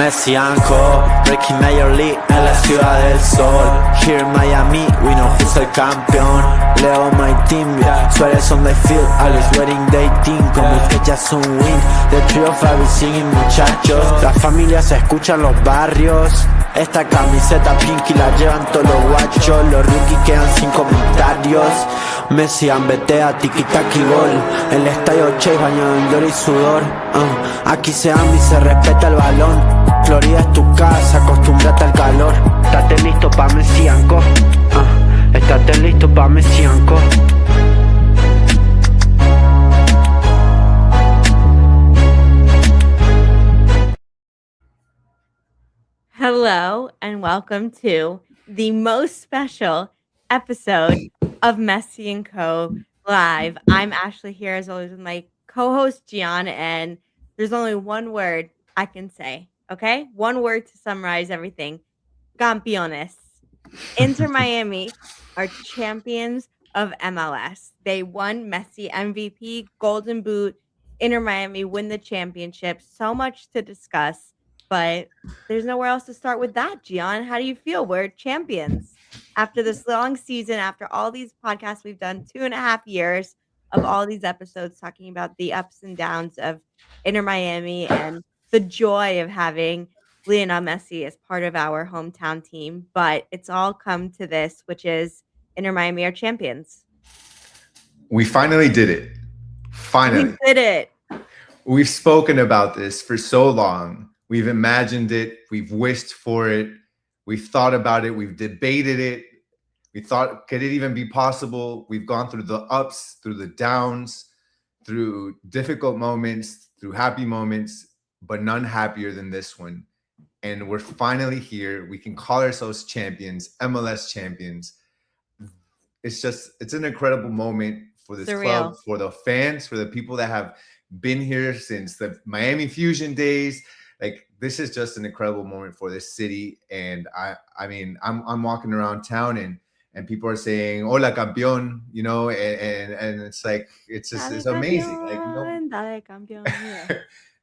Messi and Co. Breaking Major League en la ciudad del sol. Here in Miami, we know who's el campeón. Leo my team, Suárez on the field, always wearing they team. Con Busquets ya son win, the trio of every singing muchachos. Las familias se escuchan los barrios. Esta camiseta pinky la llevan todos los guachos. Los rookies quedan sin comentarios. Messi ambetea, tiki-taki gol. El estadio Chase bañado en gloria y sudor. Aquí se ama y se respeta el balón. Florida es tu casa, acostúmbrate al calor. Estate listo pa' Messi and Co. Estate listo pa' Messi and Co. Hello and welcome to the most special episode of Messi and Co. Live. I'm Ashley here as always with my co-host Gian, and there's only one word I can say, okay? One word to summarize everything. Campeones. Inter Miami are champions of MLS. They won Messi MVP, Golden Boot. Inter Miami win the championship. So much to discuss. But there's nowhere else to start with that, Gian. How do you feel? We're champions. After this long season, after all these podcasts we've done, 2.5 years of all these episodes talking about the ups and downs of Inter Miami and the joy of having Lionel Messi as part of our hometown team. But it's all come to this, which is Inter Miami are champions. We finally did it. Finally. We did it. We've spoken about this for so long. We've imagined it. We've wished for it. We've thought about it. We've debated it. We thought, could it even be possible? We've gone through the ups, through the downs, through difficult moments, through happy moments, but none happier than this one. And we're finally here. We can call ourselves champions, MLS champions. It's an incredible moment for this club, for the fans, for the people that have been here since the Miami Fusion days. Like, this is just an incredible moment for this city. And I mean, I'm walking around town and people are saying "Hola campeón," you know, and it's like it's amazing. Like, you know, Dale campeón.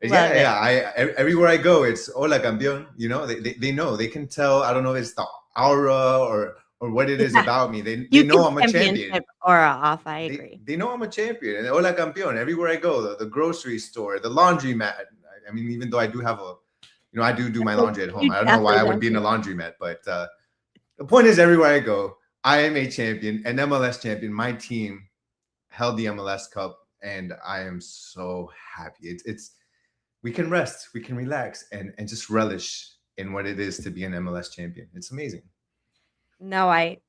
yeah. Everywhere I go, it's "Hola campeón." You know, they know, they can tell. I don't know if it's the aura or what it is about me. They know I'm a champion. Aura off. I agree. They know I'm a champion. And "Hola campeón" everywhere I go. The grocery store, the laundromat. I mean, even though I do have I do my laundry at home. I don't know why I would be in a laundromat, but the point is, everywhere I go, I am a champion, an MLS champion. My team held the MLS Cup, and I am so happy. We can rest, we can relax, and just relish in what it is to be an MLS champion. It's amazing. No, I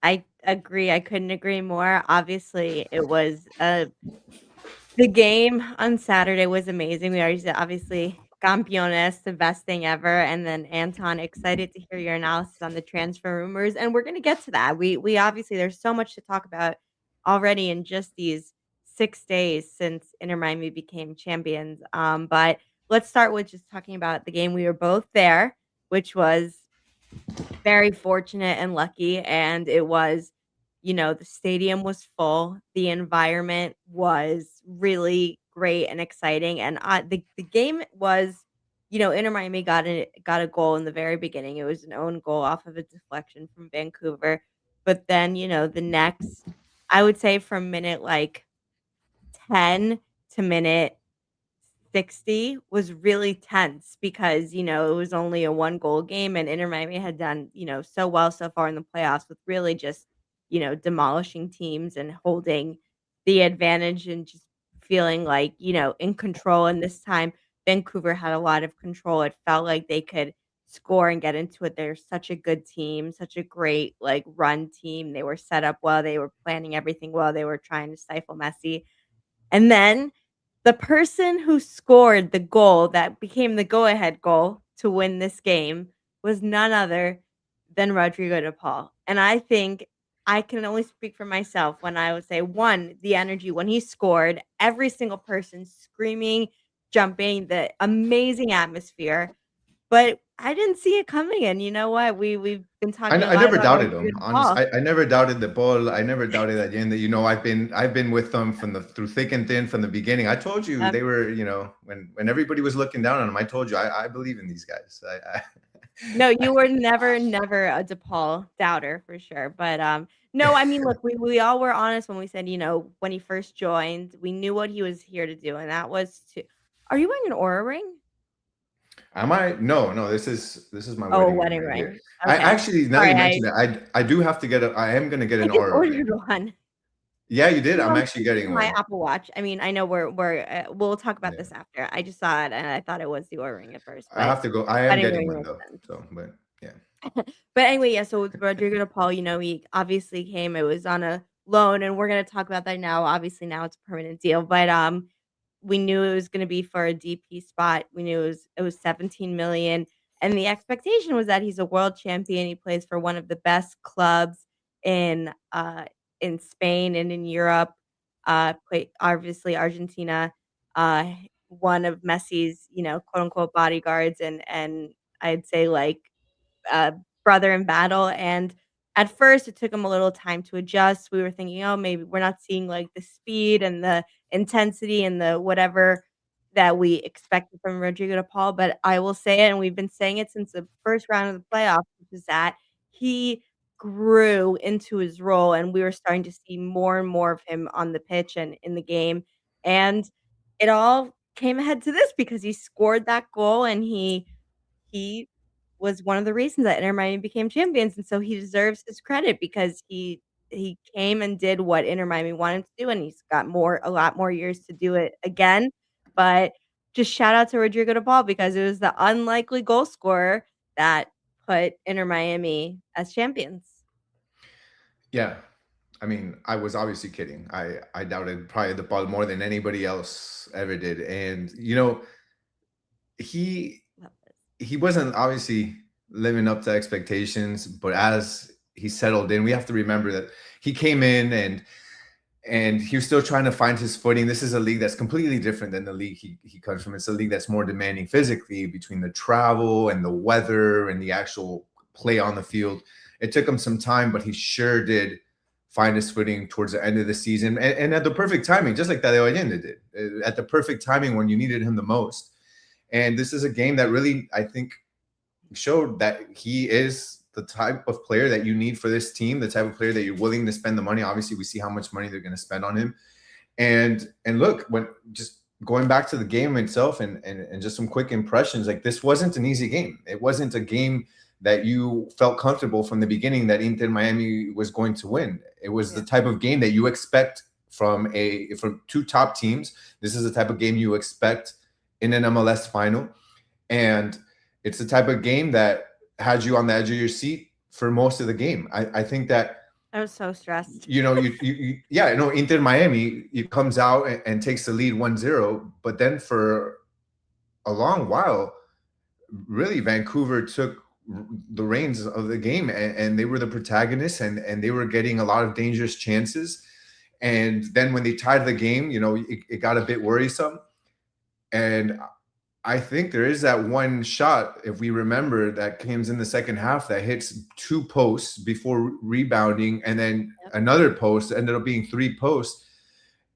agree. I couldn't agree more. Obviously, it was the game on Saturday was amazing. We already said, obviously, Campeones, the best thing ever. And then Anton, excited to hear your analysis on the transfer rumors. And we're going to get to that. We obviously, there's so much to talk about already in just these 6 days since Inter Miami became champions. But let's start with just talking about the game. We were both there, which was very fortunate and lucky. And it was, the stadium was full. The environment was really great and exciting. And the game was, Inter Miami got a goal in the very beginning. It was an own goal off of a deflection from Vancouver. But then, the next, I would say from minute like 10 to minute 60 was really tense because, it was only a 1-goal game, and Inter Miami had done, so well so far in the playoffs with really just, demolishing teams and holding the advantage and just feeling like, in control. And this time, Vancouver had a lot of control. It felt like they could score and get into it. They're such a good team, such a great run team. They were set up well. They were planning everything well. They were trying to stifle Messi. And then the person who scored the goal that became the go-ahead goal to win this game was none other than Rodrigo de Paul. And I think I can only speak for myself when I would say, one, the energy when he scored, every single person screaming, jumping, the amazing atmosphere. But I didn't see it coming, and you know what? We've been talking a I lot never about doubted Rodrigo them. de Honest, Paul. I never doubted the ball. I never doubted that Allende. You know, I've been with them from through thick and thin from the beginning. I told you they were, you know, when everybody was looking down on them, I told you I believe in these guys. No, you were never, never a DePaul doubter for sure. But no, I mean, look, we all were honest when we said, when he first joined, we knew what he was here to do, and that was to. Are you wearing an Aura ring? Am I? No, no. This is my Oh, a wedding ring wedding right here. ring. I Okay. actually, now that Sorry, you mentioned it, I do have to get a. I am gonna get I an just Aura ring. ordered one. Yeah, you did. I'm I'm actually thinking of getting my one. Apple Watch. I mean, I know we'll talk about Yeah, this after. I just saw it and I thought it was the Oura ring at first, I but have to go. I am wedding getting ring one makes though. sense. So, but yeah. But anyway, yeah, so with Rodrigo de Paul, he obviously came, it was on a loan, and we're gonna talk about that now. Obviously, now it's a permanent deal, but, we knew it was gonna be for a DP spot. We knew it was 17 million, and the expectation was that he's a world champion. He plays for one of the best clubs in, uh, in Spain and in Europe, play obviously Argentina, uh, one of Messi's, quote, unquote, "bodyguards," and I'd say, like, uh, brother in battle, and at first, it took him a little time to adjust. We were thinking, "Oh, maybe we're not seeing, like, the speed and the intensity and the whatever that we expected from Rodrigo de Paul," but I will say it, and we've been saying it since the first round of the playoffs, which is that he grew into his role, and we were starting to see more and more of him on the pitch and in the game, and it all came ahead to this because he scored that goal, and he was one of the reasons that Inter Miami became champions, and so he deserves his credit because he came and did what Inter Miami wanted to do, and he's got a lot more years to do it again, but just shout out to Rodrigo de Paul because it was the unlikely goal scorer that put Inter Miami as champions. Yeah. I mean, I was obviously kidding. I doubted probably the ball more than anybody else ever did. And you know, he Love this. he wasn't obviously living up to expectations, but as he settled in, we have to remember that he came in and he was still trying to find his footing. This is a league that's completely different than the league he comes from. It's a league that's more demanding physically between the travel and the weather and the actual play on the field. It took him some time, but he sure did find his footing towards the end of the season and at the perfect timing, just like Tadeo Allende did, at the perfect timing when you needed him the most. And this is a game that really, I think, showed that he is the type of player that you need for this team, the type of player that you're willing to spend the money. Obviously, we see how much money they're going to spend on him. And look, when just going back to the game itself and just some quick impressions, like this wasn't an easy game. It wasn't a game that you felt comfortable from the beginning that Inter Miami was going to win. It was the type of game that you expect from two top teams. This is the type of game you expect in an MLS final. And it's the type of game that had you on the edge of your seat for most of the game. I think that I was so stressed. Inter Miami, it comes out and takes the lead 1-0, but then for a long while, really Vancouver took the reins of the game and they were the protagonists and they were getting a lot of dangerous chances. And then when they tied the game, it got a bit worrisome. And I think there is that one shot, if we remember, that comes in the second half that hits two posts before rebounding, and then another post ended up being three posts.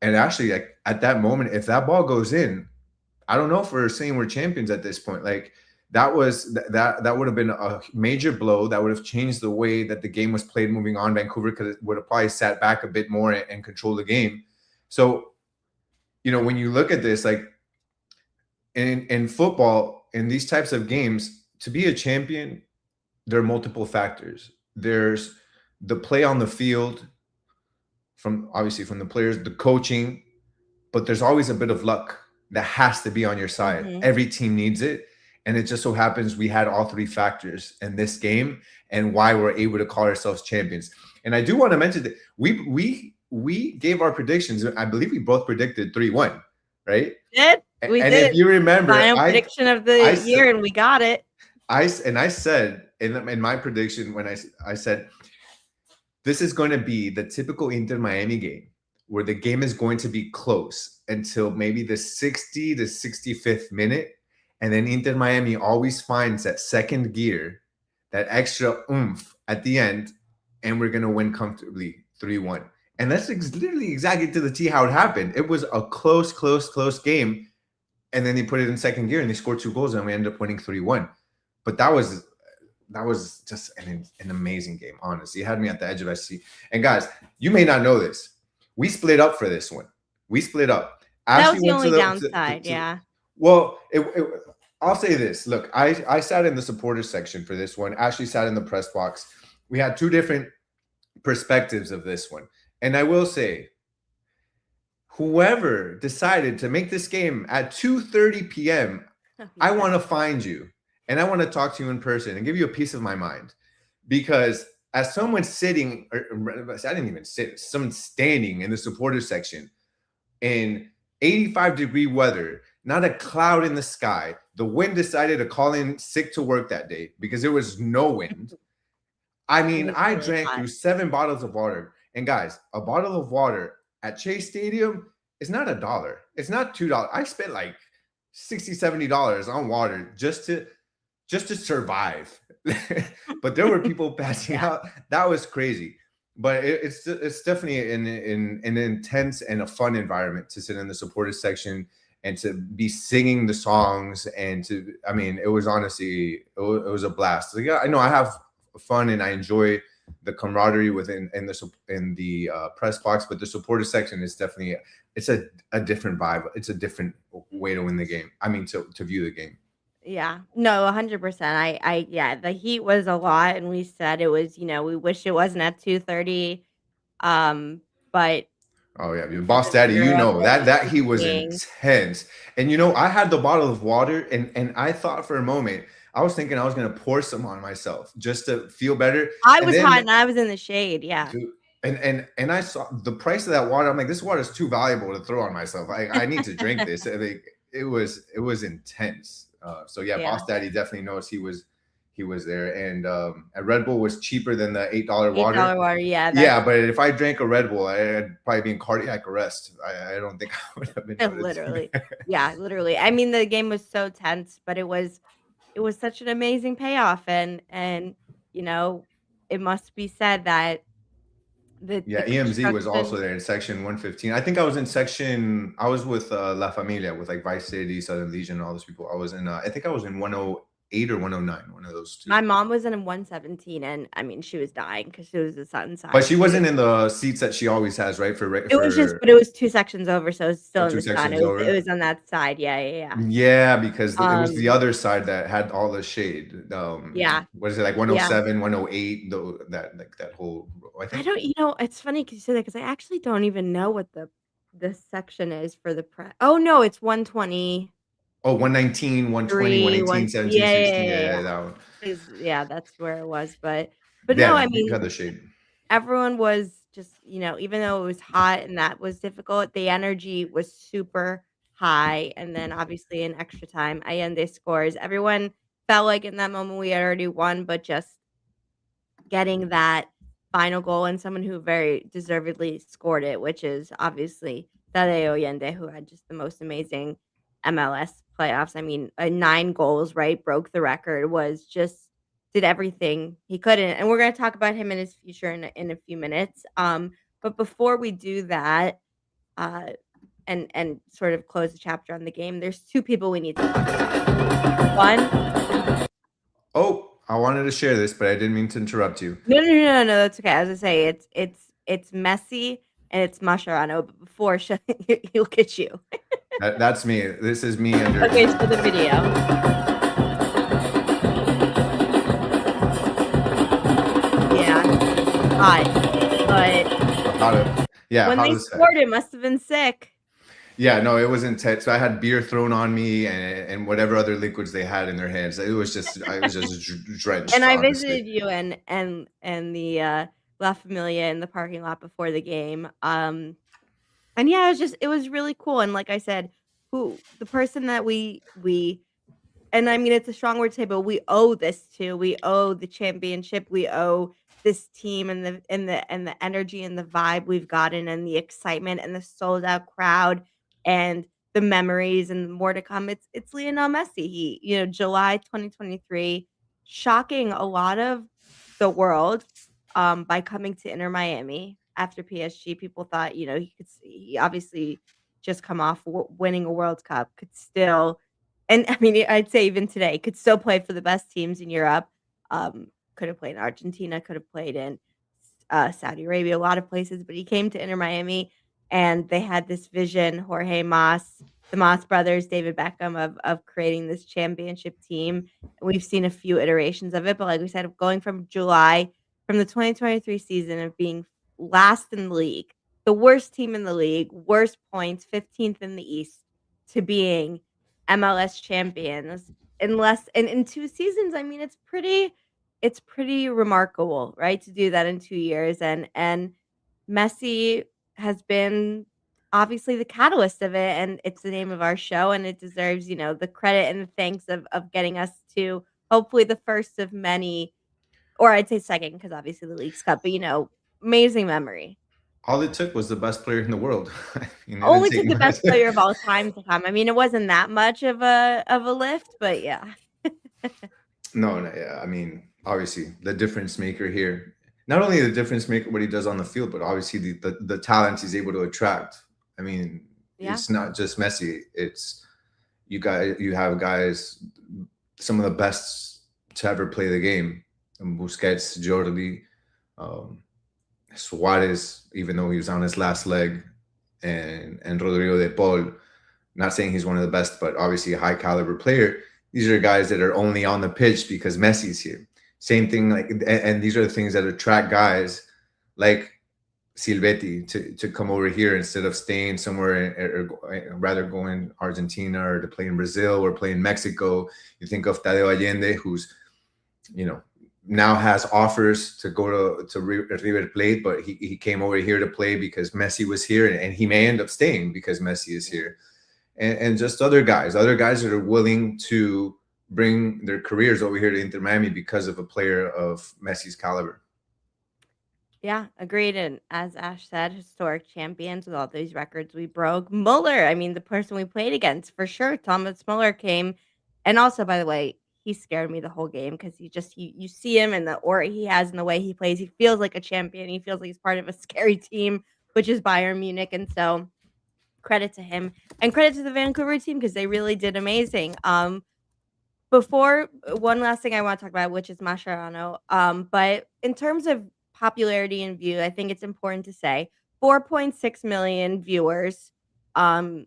And actually, like, at that moment, if that ball goes in, I don't know if we're saying we're champions at this point. Like that would have been a major blow. That would have changed the way that the game was played moving on. Vancouver would have probably sat back a bit more and controlled the game. So, when you look at this, like, in football, in these types of games, to be a champion, there are multiple factors. There's the play on the field from the players, the coaching, but there's always a bit of luck that has to be on your side. Mhm. Every team needs it. And it just so happens we had all three factors in this game and why we're able to call ourselves champions. And I do want to mention that we gave our predictions. I believe we both predicted 3-1, right? We And did. if you remember, Final prediction of the year, and we got it. I said in my prediction when I said this is going to be the typical Inter Miami game where the game is going to be close until maybe the 60 to 65th minute, And then Inter Miami always finds that second gear, that extra oomph at the end, and we're going to win comfortably 3-1. And that's literally exactly to the T how it happened. It was a close game. And then they put it in second gear and they scored 2 goals and we ended up winning 3-1. But that was just an amazing game, honestly. It had me at the edge of my seat. And guys, you may not know this. We split up for this one. We split up. That was the only downside, yeah. Well, I'll say this. Look, I sat in the supporters section for this one. Ashley sat in the press box. We had 2 different perspectives of this one. And I will say, whoever decided to make this game at 2:30 p.m., I want to find you and I want to talk to you in person and give you a piece of my mind. Because as someone sitting, or I didn't even sit, someone standing in the supporters section in 85-degree weather, not a cloud in the sky, the wind decided to call in sick to work that day because there was no wind. I mean, I drank through 7 bottles of water. And guys, a bottle of water at Chase Stadium is not $1. It's not $2. I spent like $60, $70 on water just to survive. But there were people passing out. That was crazy. But it's definitely an intense and a fun environment to sit in the supporters section and to be singing the songs it was honestly, it was a blast. Like, I know I have fun and I enjoy the camaraderie within the press box, but the supporter section is definitely it's a different vibe. It's a different way to win the game. I mean, to view the game. Yeah, no, 100%. Yeah, the heat was a lot, and we said it was. We wish it wasn't at 2:30, but oh yeah, Boss Daddy, that he was intense. And I had the bottle of water, and I thought for a moment. I was thinking I was gonna pour some on myself just to feel better. I was hot and I was in the shade, yeah. Dude, and I saw the price of that water. I'm like, this water is too valuable to throw on myself. I need to drink this. It was intense. So yeah, Boss Daddy definitely knows he was there. And a Red Bull was cheaper than the $8 water. $8 water, yeah. Yeah, but if I drank a Red Bull, I'd probably be in cardiac arrest. I don't think I would have been. Literally. Yeah, literally. I mean, the game was so tense, but it was such an amazing payoff, and it must be said that the EMZ was also there in section 115. I think I was with La Familia with like Vice City, Southern Legion, and all those people. I was in I think I was in 108 or 109, one of those 2. My mom was in 117, and I mean, she was dying because she was the sun side. But she wasn't in the seats that she always has, right? It was 2 sections over, so it's still in the sun. It was on that side, yeah. Yeah, because it was the other side that had all the shade. Yeah. What is it, like 107, 108? That whole. I don't. It's funny because you say that because I actually don't even know what the section is for the press. Oh no, it's 120. Oh, 119, 120, 118, 17, 16. Yeah, that one. Yeah, that's where it was. But yeah, no, I mean, had the shade. Everyone was just, even though it was hot and that was difficult, the energy was super high. And then obviously in extra time, Allende scores. Everyone felt like in that moment we had already won, but just getting that final goal and someone who very deservedly scored it, which is obviously Tadeo Allende, who had just the most amazing MLS playoffs. I mean, 9 goals, right? Broke the record, did everything he could. And we're going to talk about him in his future in a few minutes. But before we do that, and sort of close the chapter on the game, there's 2 people we need to talk about. One. Oh, I wanted to share this, but I didn't mean to interrupt you. No, that's okay. As I say, it's Messi and it's Mascherano. But before he'll get you. That's me. This is me under. Okay, so the video. Yeah, hot, but when they scored, it must have been sick. Yeah, no, it was intense. So I had beer thrown on me and whatever other liquids they had in their hands. I was just drenched. And I visited you and the La Familia in the parking lot before the game. And yeah, it was really cool. And like I said, the person that we and I mean, it's a strong word to say, but we owe this to. We owe the championship. We owe this team and the energy and the vibe we've gotten and the excitement and the sold out crowd and the memories and more to come, it's Lionel Messi. July 2023, shocking a lot of the world, by coming to Inter Miami after PSG. People thought, he obviously just come off winning a World Cup, could still, and I mean, I'd say even today, could still play for the best teams in Europe. Could have played in Argentina, could have played in Saudi Arabia, a lot of places, but he came to Inter Miami and they had this vision, Jorge Mas, the Mas brothers, David Beckham, of creating this championship team. And we've seen a few iterations of it, but like we said, going from the 2023 season of being last in the league, the worst team in the league, worst points, 15th in the East, to being MLS champions in 2 seasons. I mean, it's pretty remarkable, right, to do that in 2 years, and Messi has been obviously the catalyst of it, and it's the name of our show, and it deserves, the credit and the thanks of getting us to hopefully the first of many, or I'd say second because obviously the League's Cup, but, amazing memory. All it took was the best player in the world. I mean, it didn't Only take took the much. best player of all time to come. I mean, it wasn't that much of a lift, but yeah. No, no, yeah. I mean, obviously, the difference maker here. Not only the difference maker what he does on the field, but obviously the talent he's able to attract. I mean, Yeah. it's not just Messi. It's you have guys, some of the best to ever play the game. Busquets, Jordi, um, Suarez, even though he was on his last leg, and Rodrigo de Paul. Not saying he's one of the best, but obviously a high caliber player. These are guys that are only on the pitch because Messi's here. Same thing, like, and these are the things that attract guys like Silvetti to come over here instead of staying somewhere, or rather going Argentina or to play in Brazil or play in Mexico. You think of Tadeo Allende, who's, now has offers to go to River Plate, but he came over here to play because Messi was here, and he may end up staying because Messi is here. And just other guys that are willing to bring their careers over here to Inter Miami because of a player of Messi's caliber. Yeah, agreed. And as Ash said, historic champions with all these records we broke. Mueller, I mean, the person we played against for sure. Thomas Mueller came, and also, by the way, he scared me the whole game because you see him and the aura he has and the way he plays. He feels like a champion. He feels like he's part of a scary team, which is Bayern Munich, and so credit to him and credit to the Vancouver team because they really did amazing. Before one last thing I want to talk about, which is Mascherano. But in terms of popularity and view, I think it's important to say 4.6 million viewers um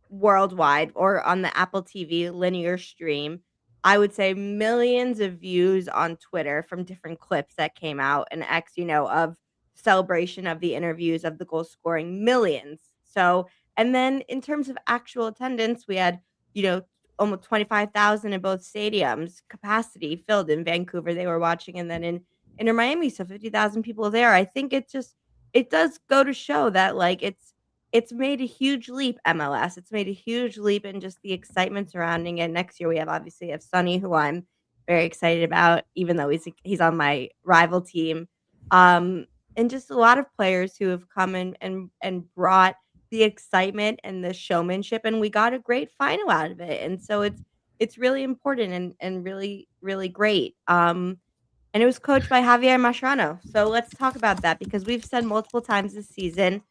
worldwide or on the Apple TV linear stream. I would say millions of views on Twitter from different clips that came out and X, of celebration of the interviews of the goal scoring millions. So, and then in terms of actual attendance, we had, you know, almost 25,000 in both stadiums, capacity filled in Vancouver. They were watching, and then in Miami, so 50,000 people there. I think it does go to show that like it's made a huge leap, MLS. It's made a huge leap in just the excitement surrounding it. Next year, we obviously have Sonny, who I'm very excited about, even though he's on my rival team. And just a lot of players who have come in and brought the excitement and the showmanship, and we got a great final out of it. And so it's really important and really, really great. And it was coached by Javier Mascherano. So let's talk about that because we've said multiple times this season.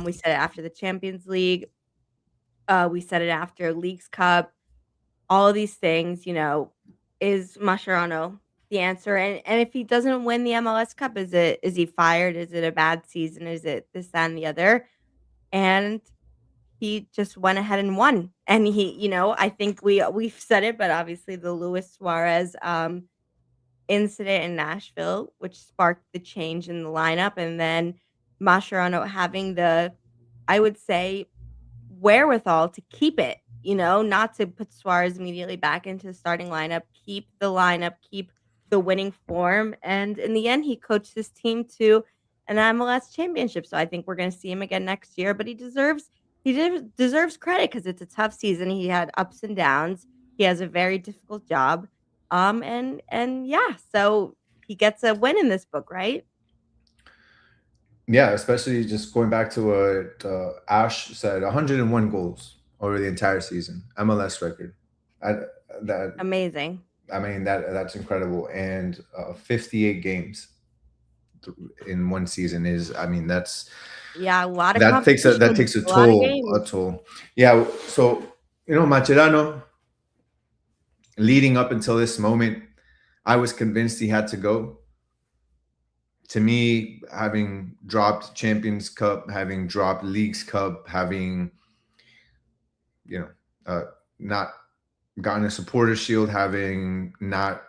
We said it after the Champions League. We said it after Leagues Cup. All of these things, is Mascherano the answer? And if he doesn't win the MLS Cup, is he fired? Is it a bad season? Is it this, that, and the other? And he just went ahead and won. And I think we've said it, but obviously the Luis Suarez incident in Nashville, which sparked the change in the lineup, and then Mascherano having the, I would say, wherewithal to keep it, not to put Suarez immediately back into the starting lineup, keep the winning form. And in the end, he coached this team to an MLS championship. So I think we're going to see him again next year, but he deserves credit because it's a tough season. He had ups and downs. He has a very difficult job. And yeah, so he gets a win in this book, right? Yeah, especially just going back to what Ash said, 101 goals over the entire season. MLS record. I, that Amazing. I mean that's incredible. And 58 games in one season is, I mean, Yeah, a lot of competition, that takes a lot of a games. toll. Yeah. So Mascherano, leading up until this moment, I was convinced he had to go. To me, having dropped Champions Cup, having dropped Leagues Cup, having you know not gotten a supporter shield, having not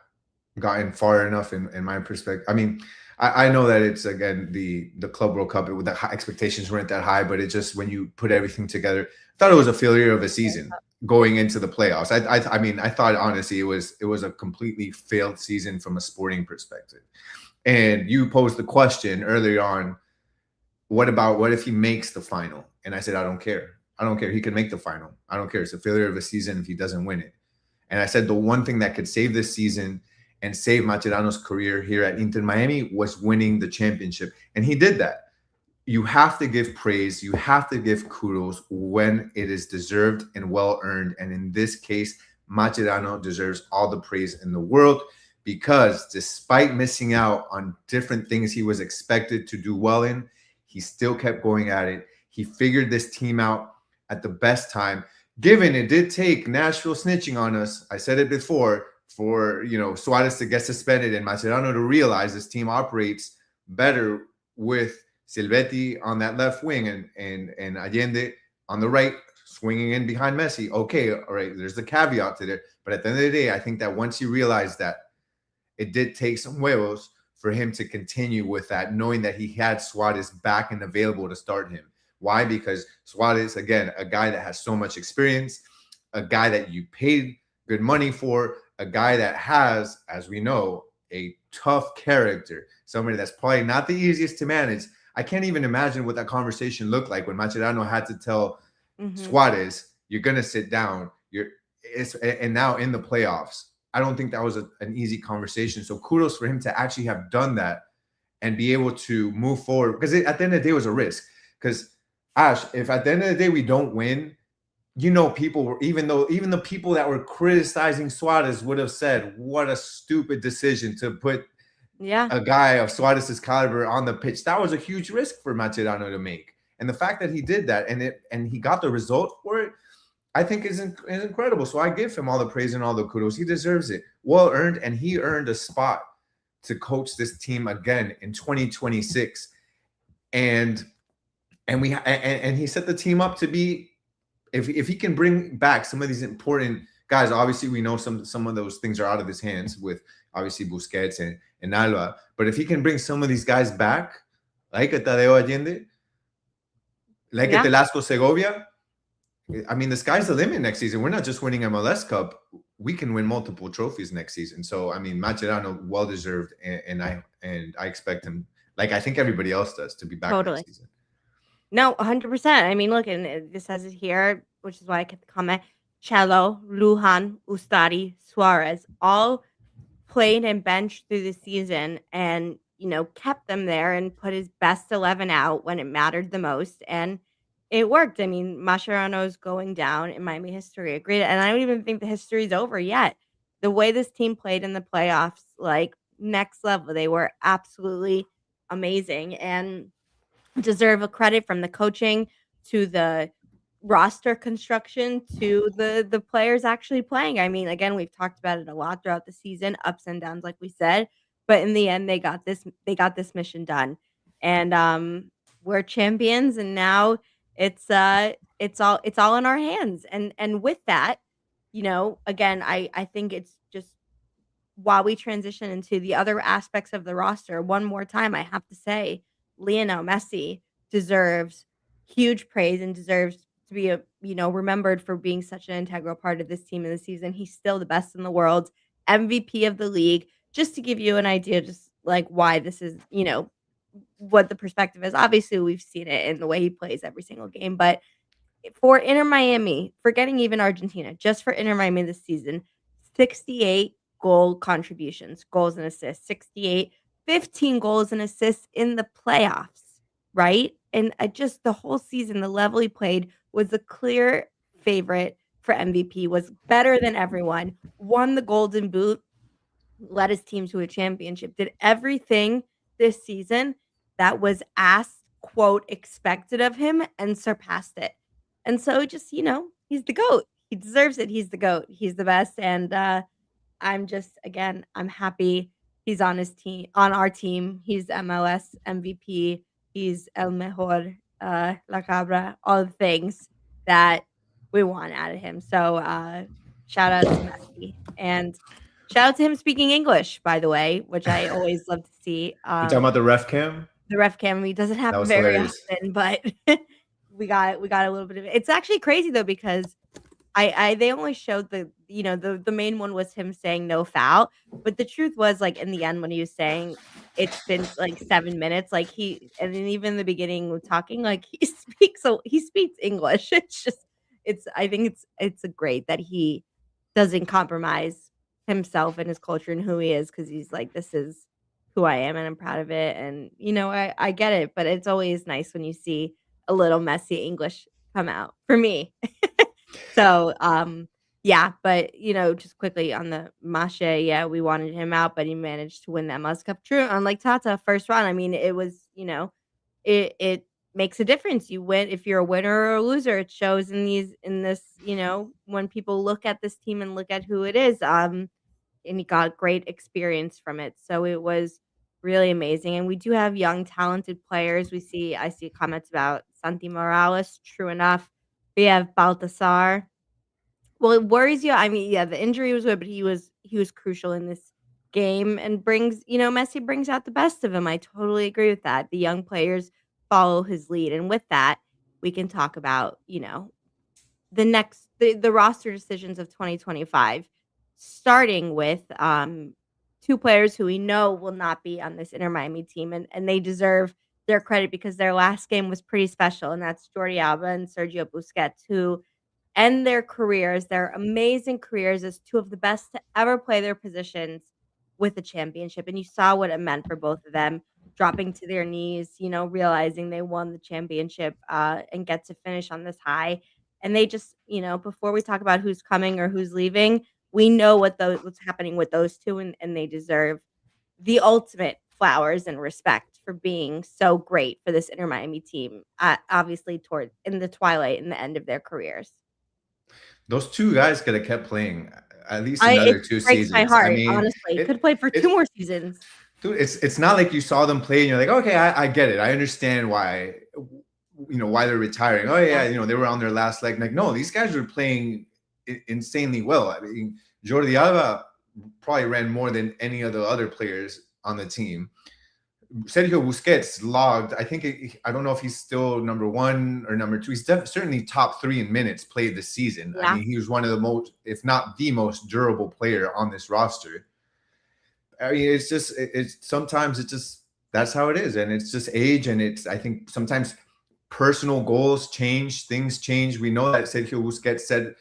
gotten far enough in my perspective. I mean, I know that it's, again, the Club World Cup. The expectations weren't that high, but it just, when you put everything together, I thought it was a failure of a season going into the playoffs. I mean, I thought, honestly, it was a completely failed season from a sporting perspective. And you posed the question earlier on, what if he makes the final? And I said, I don't care. I don't care. He can make the final. I don't care. It's a failure of a season if he doesn't win it. And I said the one thing that could save this season and save Mascherano's career here at Inter Miami was winning the championship. And he did that. You have to give praise. You have to give kudos when it is deserved and well earned. And in this case, Mascherano deserves all the praise in the world, because despite missing out on different things he was expected to do well in, he still kept going at it. He figured this team out at the best time. Given it did take Nashville snitching on us, I said it before, for Suarez to get suspended and Mascherano to realize this team operates better with Silvetti on that left wing and Allende on the right, swinging in behind Messi. Okay, all right, there's the caveat to it. But at the end of the day, I think that once he realized that, it did take some huevos for him to continue with that, knowing that he had Suarez back and available to start him. Why? Because Suarez, again, a guy that has so much experience, a guy that you paid good money for, a guy that has, as we know, a tough character, somebody that's probably not the easiest to manage. I can't even imagine what that conversation looked like when Mascherano had to tell Suarez, you're going to sit down. And now in the playoffs, I don't think that was an easy conversation. So kudos for him to actually have done that and be able to move forward, because at the end of the day, it was a risk. Because Ash, if at the end of the day we don't win, people were, even the people that were criticizing Suarez would have said, what a stupid decision to put a guy of Suarez's caliber on the pitch. That was a huge risk for Mascherano to make. And the fact that he did that and he got the result for it, I think is incredible. So I give him all the praise and all the kudos. He deserves it. Well earned, and he earned a spot to coach this team again in 2026. And he set the team up to be, if he can bring back some of these important guys. Obviously, we know some of those things are out of his hands with, obviously, Busquets and Alba. But if he can bring some of these guys back, like a Tadeo Allende, like a Telasco Segovia, I mean, the sky's the limit next season. We're not just winning MLS Cup. We can win multiple trophies next season. So, I mean, Mascherano, well-deserved, and I expect him, like I think everybody else does, to be back next season. No, 100%. I mean, look, and this says it here, which is why I kept the comment. Cello, Lujan, Ustari, Suarez, all played and benched through the season and, kept them there and put his best 11 out when it mattered the most. And it worked. I mean, Mascherano's going down in Miami history. Agreed. And I don't even think the history's over yet. The way this team played in the playoffs, like, next level, they were absolutely amazing and deserve a credit, from the coaching to the roster construction to the players actually playing. I mean, again, we've talked about it a lot throughout the season, ups and downs, like we said, but in the end, they got this mission done. And we're champions, and now it's all in our hands. And with that, again, I think it's just, while we transition into the other aspects of the roster, one more time, I have to say, Lionel Messi deserves huge praise and deserves to be remembered for being such an integral part of this team in the season. He's still the best in the world, MVP of the league. Just to give you an idea, just like why this is, what the perspective is. Obviously, we've seen it in the way he plays every single game, but for Inter Miami, forgetting even Argentina, just for Inter Miami this season, 68 goal contributions, goals and assists, 68, 15 goals and assists in the playoffs, right? And just the whole season, the level he played was a clear favorite for MVP, was better than everyone, won the Golden Boot, led his team to a championship, did everything this season that was asked, quote, expected of him, and surpassed it. And so just, he's the GOAT. He deserves it. He's the GOAT. He's the best. And I'm just, again, I'm happy he's on his team, on our team. He's MLS MVP. He's El Mejor, La Cabra, all the things that we want out of him. So shout out to Messi. And shout out to him speaking English, by the way, which I always love to see. You talking about the ref cam? The ref cam, it doesn't happen was very hilarious. often, but we got a little bit of it. It's actually crazy though, because they only showed the main one was him saying no foul, but the truth was, like, in the end when he was saying it's been like 7 minutes, like and then even in the beginning with talking, like he speaks English. I think it's great that he doesn't compromise himself and his culture and who he is, because he's like, this is who I am and I'm proud of it. And I get it, but it's always nice when you see a little messy English come out for me. So yeah, but just quickly on the Masche, yeah, we wanted him out, but he managed to win the MLS Cup. True, unlike Tata, first round. I mean, it was, it makes a difference. You win if you're a winner or a loser. It shows in this, when people look at this team and look at who it is. And he got great experience from it. So it was really amazing. And we do have young, talented players. I see comments about Santi Morales. True enough. We have Baltasar. Well, it worries you. I mean, yeah, the injury was good, but he was crucial in this game and brings, Messi brings out the best of him. I totally agree with that. The young players follow his lead. And with that, we can talk about, the roster decisions of 2025, starting with two players who we know will not be on this Inter Miami team, and they deserve their credit because their last game was pretty special, and that's Jordi Alba and Sergio Busquets, who end their amazing careers as two of the best to ever play their positions with a championship. And you saw what it meant for both of them, dropping to their knees, realizing they won the championship and get to finish on this high. And they just, before we talk about who's coming or who's leaving, we know what's happening with those two, and they deserve the ultimate flowers and respect for being so great for this Inter Miami team, obviously in the twilight and the end of their careers. Those two guys could have kept playing at least another 2 seasons. Breaks my heart, I mean, honestly. Could play for 2 more seasons. Dude, it's not like you saw them play and you're like, okay, I get it. I understand why, why they're retiring. Oh yeah, they were on their last leg. Like, no, these guys were playing insanely well. I mean, Jordi Alba probably ran more than any of the other players on the team. Sergio Busquets logged, I don't know if he's still number 1 or number 2. He's certainly top 3 in minutes played this season. Yeah. I mean, he was one of the most, if not the most durable player on this roster. I mean, sometimes that's how it is. And it's just age. And I think sometimes personal goals change, things change. We know that Sergio Busquets said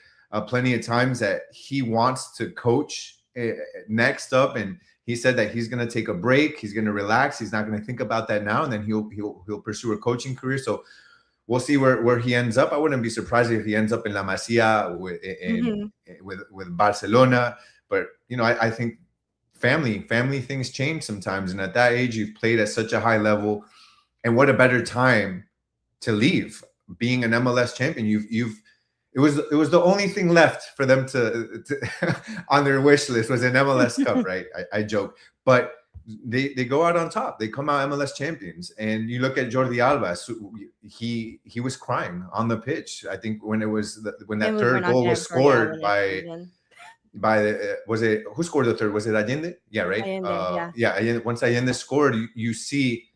plenty of times that he wants to coach next up, and he said that he's going to take a break. He's going to relax. He's not going to think about that now, and then he'll pursue a coaching career. So we'll see where he ends up. I wouldn't be surprised if he ends up in La Masia with Barcelona. But I think family things change sometimes, and at that age, you've played at such a high level, and what a better time to leave being an MLS champion. It was the only thing left for them to on their wish list was an MLS Cup, right? I joke, but they go out on top. They come out MLS champions. And you look at Jordi Alba, he was crying on the pitch. I think when that third goal was scored who scored the third? Was it Allende? Yeah, right. Allende, yeah. Once Allende scored, you see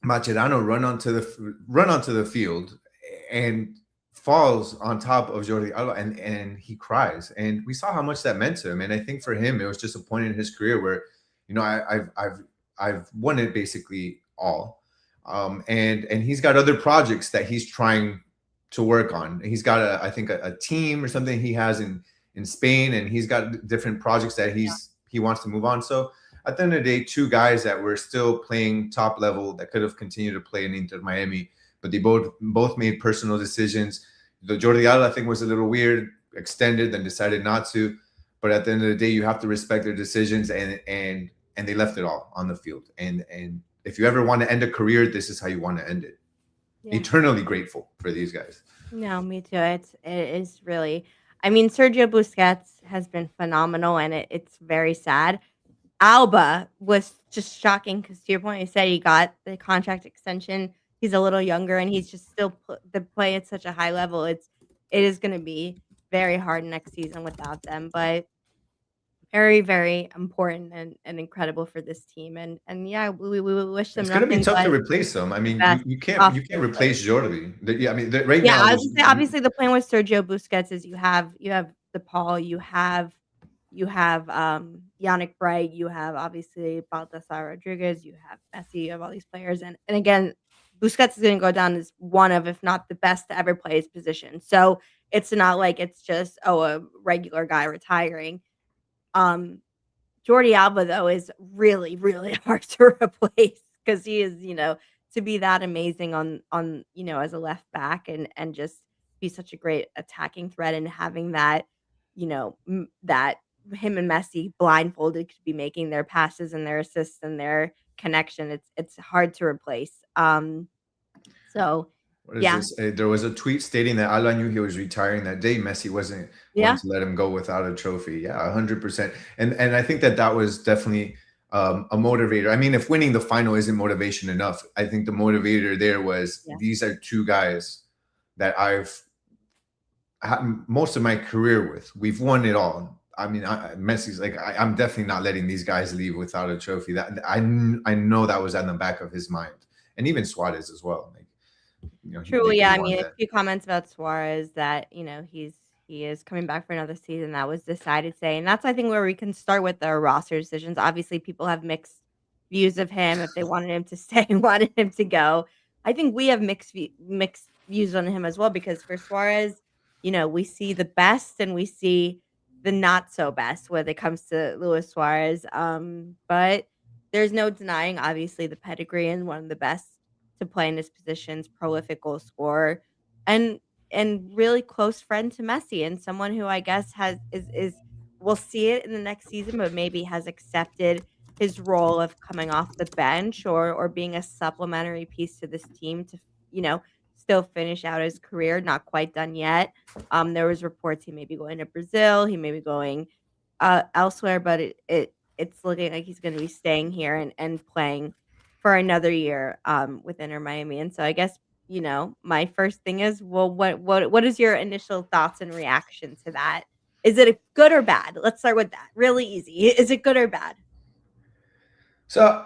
Mascherano run onto the field and falls on top of Jordi Alba, and he cries. And we saw how much that meant to him. And I think for him, it was just a point in his career where, I've won it basically all. And he's got other projects that he's trying to work on. He's got a team or something he has in Spain, and he's got different projects that he wants to move on. So at the end of the day, two guys that were still playing top level that could have continued to play in Inter Miami, but they both made personal decisions. The Jordi Alba thing was a little weird, extended, then decided not to. But at the end of the day, you have to respect their decisions, and they left it all on the field. And if you ever want to end a career, this is how you want to end it. Yeah. Eternally grateful for these guys. No, me too. It is really. I mean, Sergio Busquets has been phenomenal, and it's very sad. Alba was just shocking because, to your point, you said he got the contract extension. He's a little younger, and he's just still the play at such a high level. It is going to be very hard next season without them, but very, very important and incredible for this team. And yeah, we wish them It's going to be nothing tough to but replace them. I the mean, best you can't possible. replace Jordi. I mean, right Yeah, now, I was gonna say, obviously, the plan with Sergio Busquets is you have DePaul, you have Yannick Bright, you have obviously Baltasar Rodriguez, you have Messi, you have all these players, and again, Busquets is gonna go down as one of, if not the best to ever play his position. So it's not like it's just, oh, a regular guy retiring. Um, Jordi Alba, though, is really, really hard to replace because he is, to be that amazing on as a left back and just be such a great attacking threat and having that, that him and Messi blindfolded could be making their passes and their assists and their connection. It's hard to replace. So what is yeah, this? There was a tweet stating that Alba knew he was retiring that day. Messi wasn't going yeah, to let him go without a trophy. Yeah, 100%. And I think that was definitely a motivator. I mean, if winning the final isn't motivation enough, I think the motivator there was yeah. these are two guys that I've had most of my career with. We've won it all. I mean, Messi's like, I'm definitely not letting these guys leave without a trophy. That I know that was in the back of his mind, and even Suarez as well. Like, True, they yeah, I want mean, a that. few comments about Suarez that, he is coming back for another season. That was decided today, and that's, I think, where we can start with the roster decisions. Obviously, people have mixed views of him, if they wanted him to stay, wanted him to go. I think we have mixed views on him as well because for Suarez, we see the best and we see the not so best when it comes to Luis Suarez. But there's no denying, obviously, the pedigree and one of the best to play in his positions, prolific goal scorer, and really close friend to Messi, and someone who I guess has is we'll see it in the next season, but maybe has accepted his role of coming off the bench or being a supplementary piece to this team to you know still finish out his career. Not quite done yet. There was reports he may be going to Brazil, he may be going elsewhere, but it's looking like he's going to be staying here and playing for another year with Inter Miami. And so I guess my first thing is, well, what is your initial thoughts and reaction to that? Is it a good or bad? Let's start with that. Really easy. Is it good or bad? So,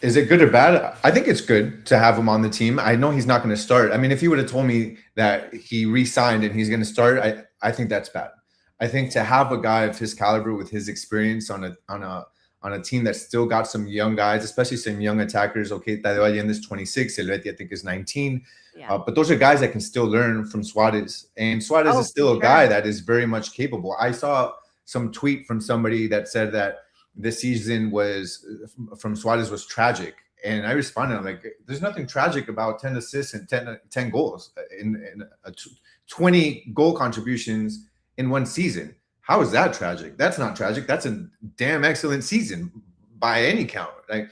is it good or bad? I think it's good to have him on the team. I know he's not going to start. I mean, if he would have told me that he re-signed and he's going to start, I think that's bad. I think to have a guy of his caliber with his experience on a team that's still got some young guys, especially some young attackers. Okay, Tadeo Allende is 26, Helvetia I think is 19. Yeah. But those are guys that can still learn from Suarez. And Suarez is still a guy that is very much capable. I saw some tweet from somebody that said that this season was from Suarez was tragic. And I responded, I'm like, there's nothing tragic about 10 assists and 10 goals in 20 goal contributions in one season. How is that tragic? That's not tragic. That's a damn excellent season by any count. Like,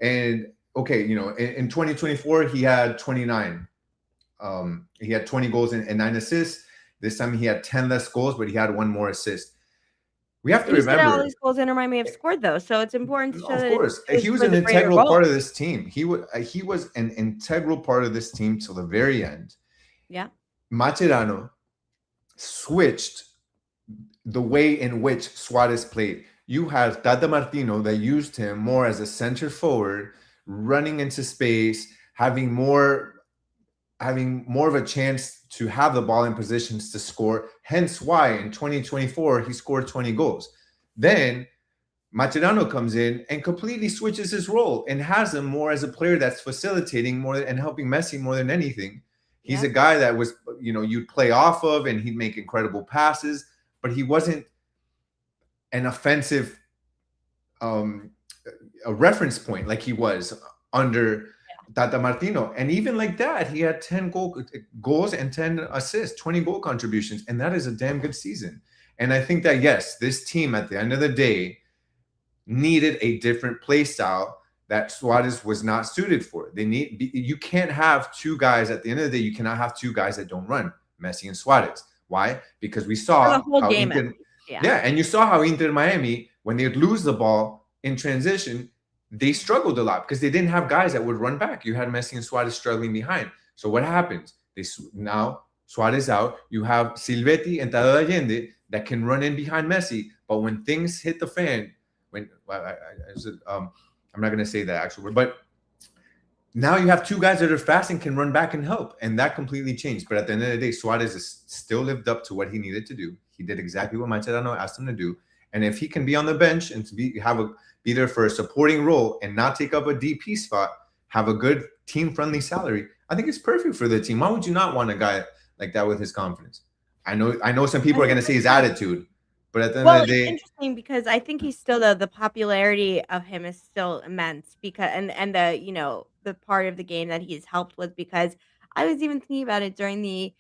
and okay, in 2024, he had 29. He had 20 goals and 9 assists. This time he had 10 less goals, but he had 1 more assist. We have to remember all these goals Inter Miami have scored, though, so it's important to show that. Of course, he was an integral part of this team. He was an integral part of this team till the very end. Yeah, Mascherano switched the way in which Suarez played. You have Tata Martino that used him more as a center forward, running into space, having more of a chance to have the ball in positions to score. Hence why in 2024 he scored 20 goals. Then Mascherano comes in and completely switches his role and has him more as a player that's facilitating more and helping Messi more than anything. He's a guy that was, you'd play off of and he'd make incredible passes, but he wasn't an offensive a reference point like he was under Tata Martino. And even like that, he had 10 goals and 10 assists, 20 goal contributions. And that is a damn good season. And I think that, yes, this team at the end of the day needed a different play style that Suarez was not suited for. You can't have two guys at the end of the day. You cannot have two guys that don't run, Messi and Suarez. Why? Because we For the saw whole how game, at Inter, least. Yeah. yeah, and you saw how Inter Miami, when they'd lose the ball in transition, they struggled a lot because they didn't have guys that would run back. You had Messi and Suarez struggling behind. So what happens? Now Suarez out. You have Silvetti and Tadeo Allende that can run in behind Messi. But when things hit the fan, I'm not going to say that actual word, but now you have two guys that are fast and can run back and help, and that completely changed. But at the end of the day, Suarez is still lived up to what he needed to do. He did exactly what Mascherano asked him to do, and if he can be on the bench and to be there for a supporting role and not take up a DP spot, have a good team-friendly salary, I think it's perfect for the team. Why would you not want a guy like that with his confidence? I know some people are going to say his attitude, but at the end of the It's day, interesting because I think he's still the popularity of him is still immense because and the part of the game that he's helped with because I was even thinking about it during the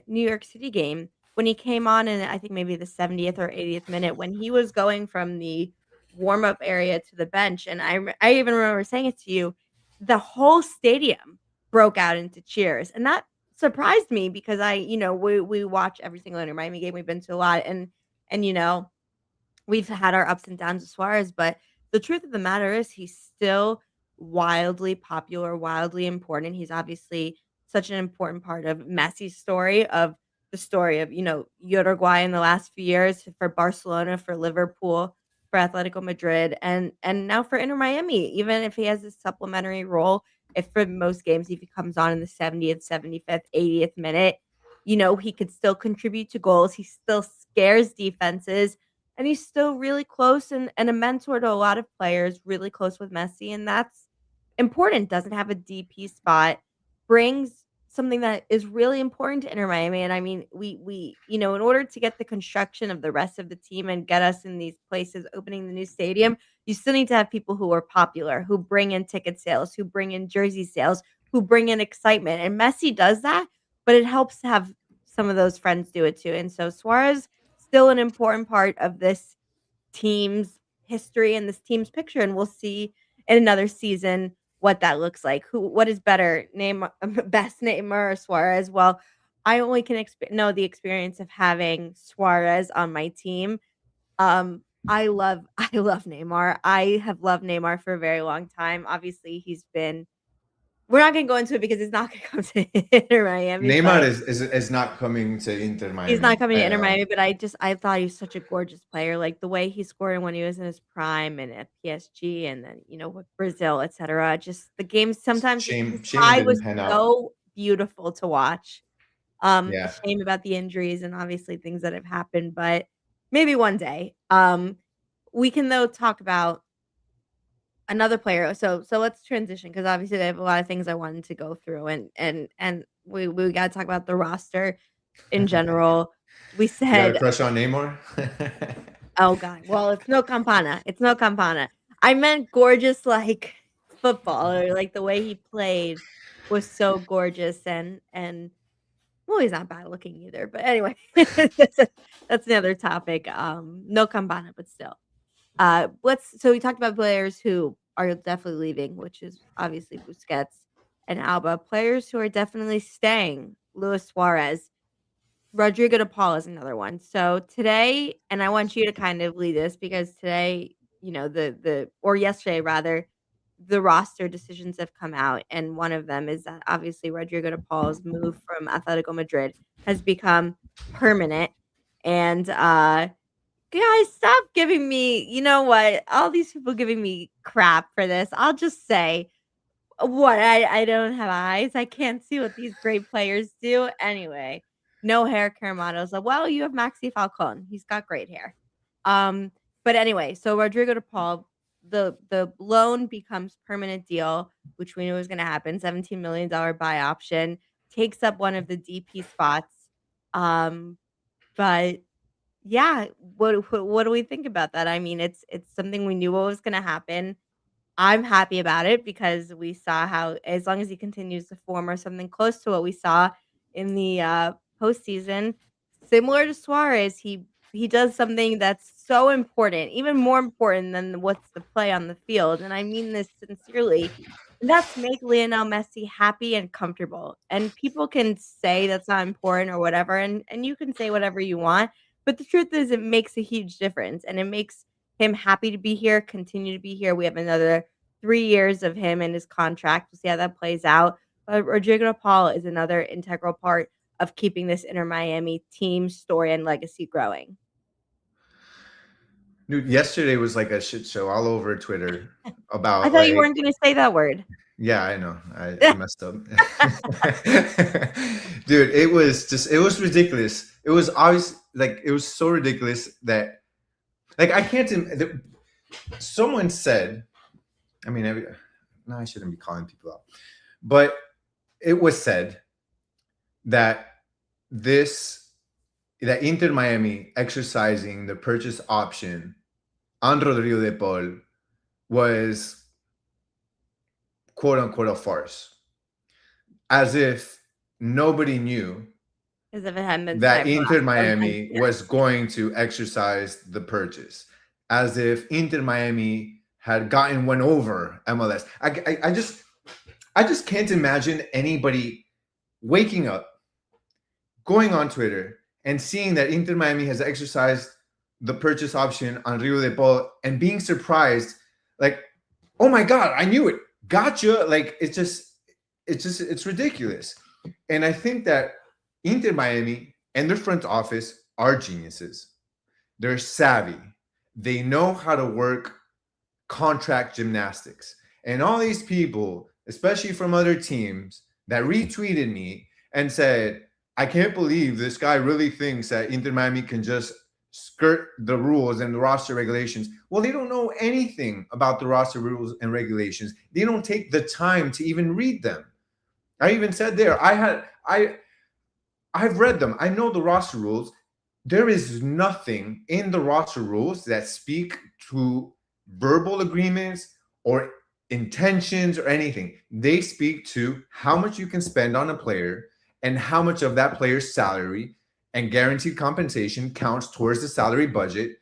New York City game when he came on in I think maybe the 70th or 80th minute when he was going from the warm up area to the bench and I even remember saying it to you, the whole stadium broke out into cheers and that surprised me because we watch every single Inter Miami game we've been to a lot and we've had our ups and downs with Suarez, but the truth of the matter is he's still wildly popular, wildly important. He's obviously such an important part of Messi's story, of the story of, Uruguay in the last few years, for Barcelona, for Liverpool, for Atletico Madrid, and now for Inter Miami, even if he has a supplementary role, if for most games if he comes on in the 70th, 75th, 80th minute, he could still contribute to goals. He still scares defenses and he's still really close and a mentor to a lot of players, really close with Messi, and that's important. Doesn't have a DP spot, brings something that is really important to Inter Miami. And I mean, we in order to get the construction of the rest of the team and get us in these places, opening the new stadium, you still need to have people who are popular, who bring in ticket sales, who bring in jersey sales, who bring in excitement. And Messi does that, but it helps to have some of those friends do it too. And so Suarez still an important part of this team's history and this team's picture, and we'll see in another season what that looks like. What is better, best Neymar or Suarez? Well, I only can know the experience of having Suarez on my team. I love Neymar. I have loved Neymar for a very long time. Obviously, we're not going to go into it because it's not going to come to Inter Miami, Neymar but is not coming to Inter he's not Miami. coming to Inter Miami, but I thought he was such a gorgeous player, like, the way he scored when he was in his prime and at PSG and then, with Brazil, etcetera. Just the games sometimes his Shame it high didn't was pan out. so beautiful to watch. A Yeah. shame about the injuries and obviously things that have happened, but maybe one day. We can, though, talk about another player. So let's transition because obviously I have a lot of things I wanted to go through and we gotta talk about the roster in general. We You got a said, crush on Neymar? "Oh god, well, it's no campana. It's no campana." I meant gorgeous like football or like the way he played was so gorgeous and well, he's not bad looking either. But anyway, that's another topic. No campana, but still. So we talked about players who are definitely leaving, which is obviously Busquets and Alba. Players who are definitely staying, Luis Suarez. Rodrigo de Paul is another one. So today, and I want you to kind of lead this because today, or yesterday rather, the roster decisions have come out, and one of them is that obviously Rodrigo de Paul's move from Atletico Madrid has become permanent. And guys, stop giving me, you know what? All these people giving me crap for this. I'll just say, what? I don't have eyes. I can't see what these great players do. Anyway, no hair, Caramando's like, well, you have Maxi Falcon. He's got great hair. Um, but anyway, so Rodrigo de Paul, the loan becomes permanent deal, which we knew was going to happen. $17 million buy option takes up one of the DP spots. But yeah, what do we think about that? I mean, it's something we knew what was going to happen. I'm happy about it because we saw how as long as he continues to form or something close to what we saw in the, postseason, similar to Suarez, he does something that's so important, even more important than what's the play on the field, and I mean this sincerely, and that's make Lionel Messi happy and comfortable, and people can say that's not important or whatever, and you can say whatever you want, but the truth is it makes a huge difference, and it makes him happy to be here, continue to be here. We have another 3 years of him and his contract. We'll see how that plays out. But Rodrigo Paul is another integral part of keeping this Inter Miami team story and legacy growing. Dude, yesterday was like a shit show all over Twitter I about thought you like, weren't gonna say that word. yeah, I know. I messed up. Dude, it was ridiculous. It was obvious, like, it was so ridiculous that, like, I can't, someone said, I mean, no, I shouldn't be calling people out, but it was said that that Inter Miami exercising the purchase option on Rodrigo de Paul was quote unquote a farce, as if nobody knew As if it hadn't been that said for Inter 1 Miami year. was going to exercise the purchase, as if Inter Miami had gotten one over MLS. I just can't imagine anybody waking up, going on Twitter, and seeing that Inter Miami has exercised the purchase option on Rio de Paul and being surprised, like, oh my God, I knew it. Gotcha. Like, it's ridiculous. And I think that Inter Miami and their front office are geniuses. They're savvy. They know how to work contract gymnastics. And all these people, especially from other teams, that retweeted me and said, I can't believe this guy really thinks that Inter Miami can just skirt the rules and the roster regulations. Well, they don't know anything about the roster rules and regulations. They don't take the time to even read them. I even said there, I've read them. I know the roster rules. There is nothing in the roster rules that speak to verbal agreements or intentions or anything. They speak to how much you can spend on a player and how much of that player's salary and guaranteed compensation counts towards the salary budget,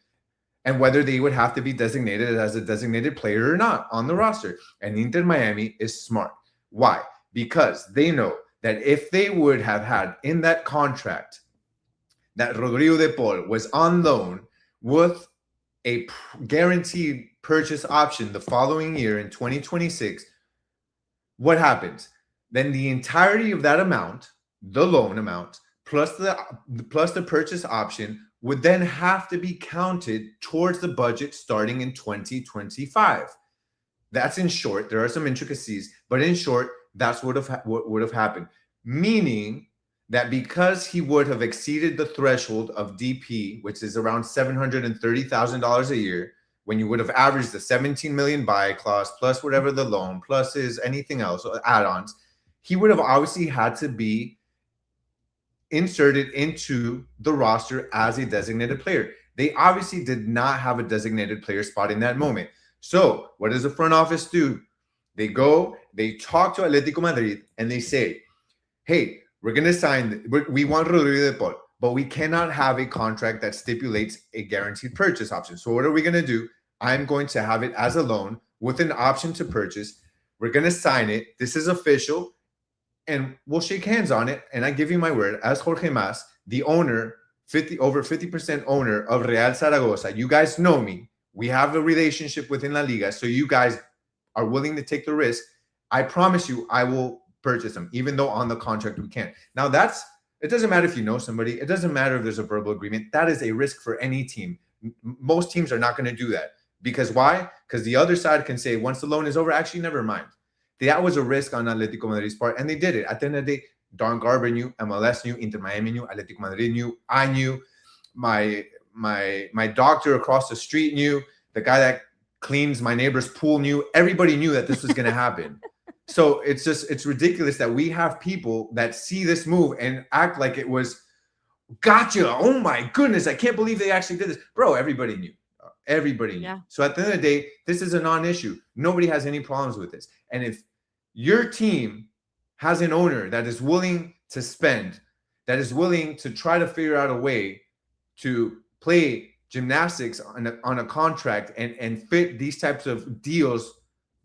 and whether they would have to be designated as a designated player or not on the roster. And Inter Miami is smart. Why? Because they know that if they would have had in that contract that Rodrigo de Paul was on loan with a guaranteed purchase option the following year in 2026, what happens? Then the entirety of that amount, the loan amount, plus the purchase option would then have to be counted towards the budget starting in 2025. That's in short. There are some intricacies, but in short, that's what would have happened. Meaning that because he would have exceeded the threshold of DP, which is around $730,000 a year, when you would have averaged the 17 million buy clause plus whatever the loan plus is anything else, add-ons, he would have obviously had to be inserted into the roster as a designated player. They obviously did not have a designated player spot in that moment. So what does the front office do? They go, they talk to Atletico Madrid, and they say, hey, we're going to sign, we want Rodrigo de Paul, but we cannot have a contract that stipulates a guaranteed purchase option. So what are we going to do? I'm going to have it as a loan with an option to purchase. We're going to sign it. This is official. And we'll shake hands on it. And I give you my word, as Jorge Mas, the owner, over 50% owner of Real Zaragoza, you guys know me. We have a relationship within La Liga, so you guys are willing to take the risk. I promise you, I will purchase him, even though on the contract we can't. Now it doesn't matter if you know somebody. It doesn't matter if there's a verbal agreement. That is a risk for any team. Most teams are not going to do that. Because why? Because the other side can say, once the loan is over, actually, never mind. That was a risk on Atletico Madrid's part, and they did it. At the end of the day, Don Garber knew, MLS knew, Inter Miami knew, Atletico Madrid knew, I knew, my doctor across the street knew, the guy that cleans my neighbor's pool knew. Everybody knew that this was going to happen. So it's ridiculous that we have people that see this move and act like it was, gotcha, oh my goodness, I can't believe they actually did this. Bro, everybody knew. Everybody knew. Yeah. So at the end of the day, this is a non-issue. Nobody has any problems with this. And if your team has an owner that is willing to spend, that is willing to try to figure out a way to play gymnastics on a contract and fit these types of deals,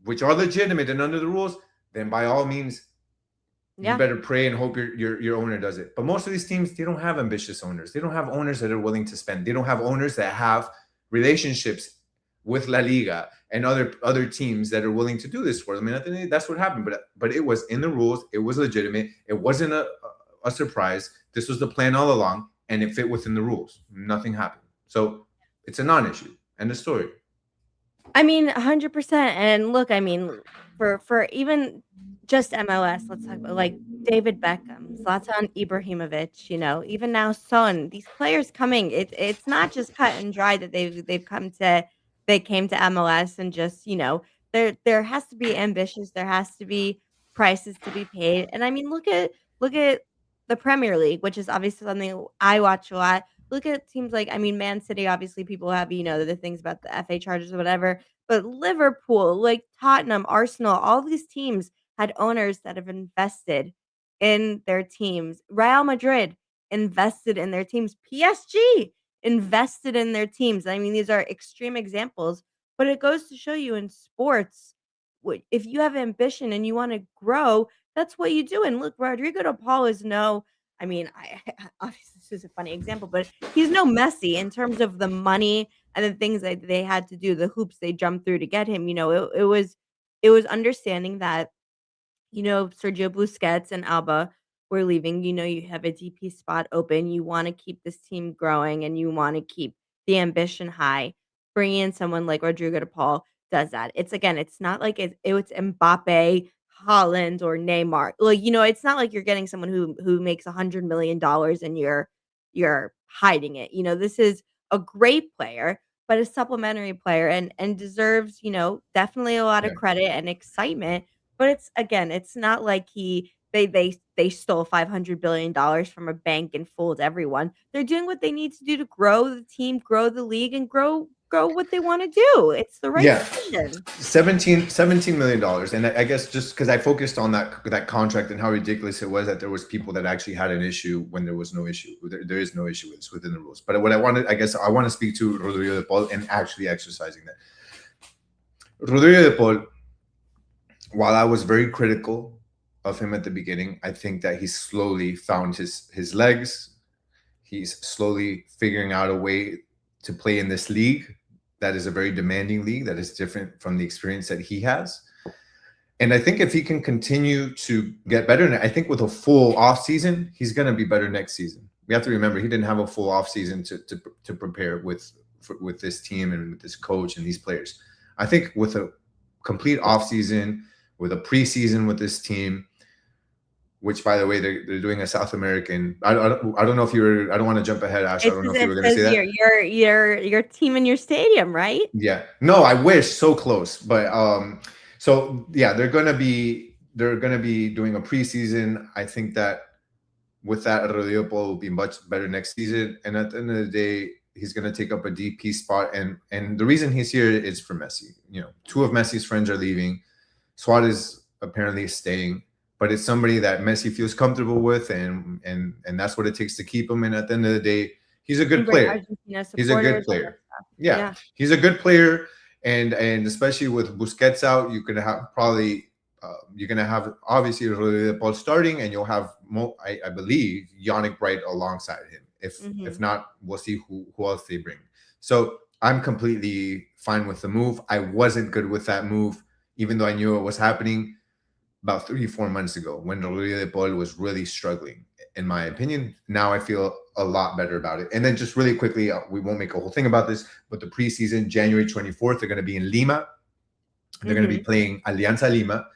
which are legitimate and under the rules, then by all means, you better pray and hope your owner does it. But most of these teams, they don't have ambitious owners. They don't have owners that are willing to spend. They don't have owners that have relationships with La Liga and other teams that are willing to do this for them. And I think that's what happened. But it was in the rules. It was legitimate. It wasn't a surprise. This was the plan all along, and it fit within the rules. Nothing happened. So it's a non-issue. End of story. I mean, 100%. And look, I mean, for even just MLS, let's talk about like David Beckham, Zlatan Ibrahimovic, even now Son, these players coming, it's not just cut and dry that they came to MLS and just, there has to be ambitious, there has to be prices to be paid. And I mean, look at the Premier League, which is obviously something I watch a lot. Look at teams like, I mean, Man City, obviously people have, the things about the FA charges or whatever, but Liverpool, like Tottenham, Arsenal, all these teams had owners that have invested in their teams. Real Madrid invested in their teams. PSG invested in their teams. I mean, these are extreme examples, but it goes to show you in sports, if you have ambition and you want to grow, that's what you do. And look, Rodrigo de Paul is I mean, obviously this is a funny example, but he's no Messi in terms of the money and the things that they had to do, the hoops they jumped through to get him. It was understanding that, Sergio Busquets and Alba were leaving. You have a DP spot open. You want to keep this team growing and you want to keep the ambition high. Bringing in someone like Rodrigo de Paul does that. It's not like it's Mbappe, Holland, or Neymar. Like, it's not like you're getting someone who makes $100 million and you're hiding it. This is a great player, but a supplementary player and deserves, definitely a lot of credit and excitement. But it's not like they stole $500 billion from a bank and fooled everyone. They're doing what they need to do to grow the team, grow the league, and grow what they want to do. It's the right decision. $17 million. And I guess just because I focused on that contract and how ridiculous it was that there was people that actually had an issue when there was no issue. There is no issue with this within the rules. But what I want to speak to Rodrigo de Paul and actually exercising that. Rodrigo de Paul, while I was very critical of him at the beginning, I think that he's slowly found his legs. He's slowly figuring out a way to play in this league that is a very demanding league that is different from the experience that he has. And I think if he can continue to get better, and I think with a full off season, he's going to be better next season. We have to remember he didn't have a full off season to prepare with this team and with this coach and these players. I think with a complete off season, with a preseason with this team, which, by the way, they're doing a South American. I don't know if you were. I don't want to jump ahead, Ash. I don't know if you were going to say that. Your team in your stadium, right? Yeah. No, I wish so close, but so yeah, they're gonna be doing a preseason. I think that with that, Rodrigo Paul will be much better next season. And at the end of the day, he's gonna take up a DP spot. And the reason he's here is for Messi. Two of Messi's friends are leaving. Suarez apparently is staying. But it's somebody that Messi feels comfortable with, and that's what it takes to keep him. And at the end of the day, he's a good player. He's a good player. Yeah, he's a good player, and especially with Busquets out, you're gonna have obviously Rodrigo Paul starting, and you'll have I believe Yannick Bright alongside him. If not, we'll see who else they bring. So I'm completely fine with the move. I wasn't good with that move, even though I knew it was happening about 3-4 months ago when Rodrigo de Paul was really struggling, in my opinion. Now I feel a lot better about it. And then just really quickly, we won't make a whole thing about this, but the preseason, January 24th, they're going to be in Lima. They're going to be playing Alianza Lima.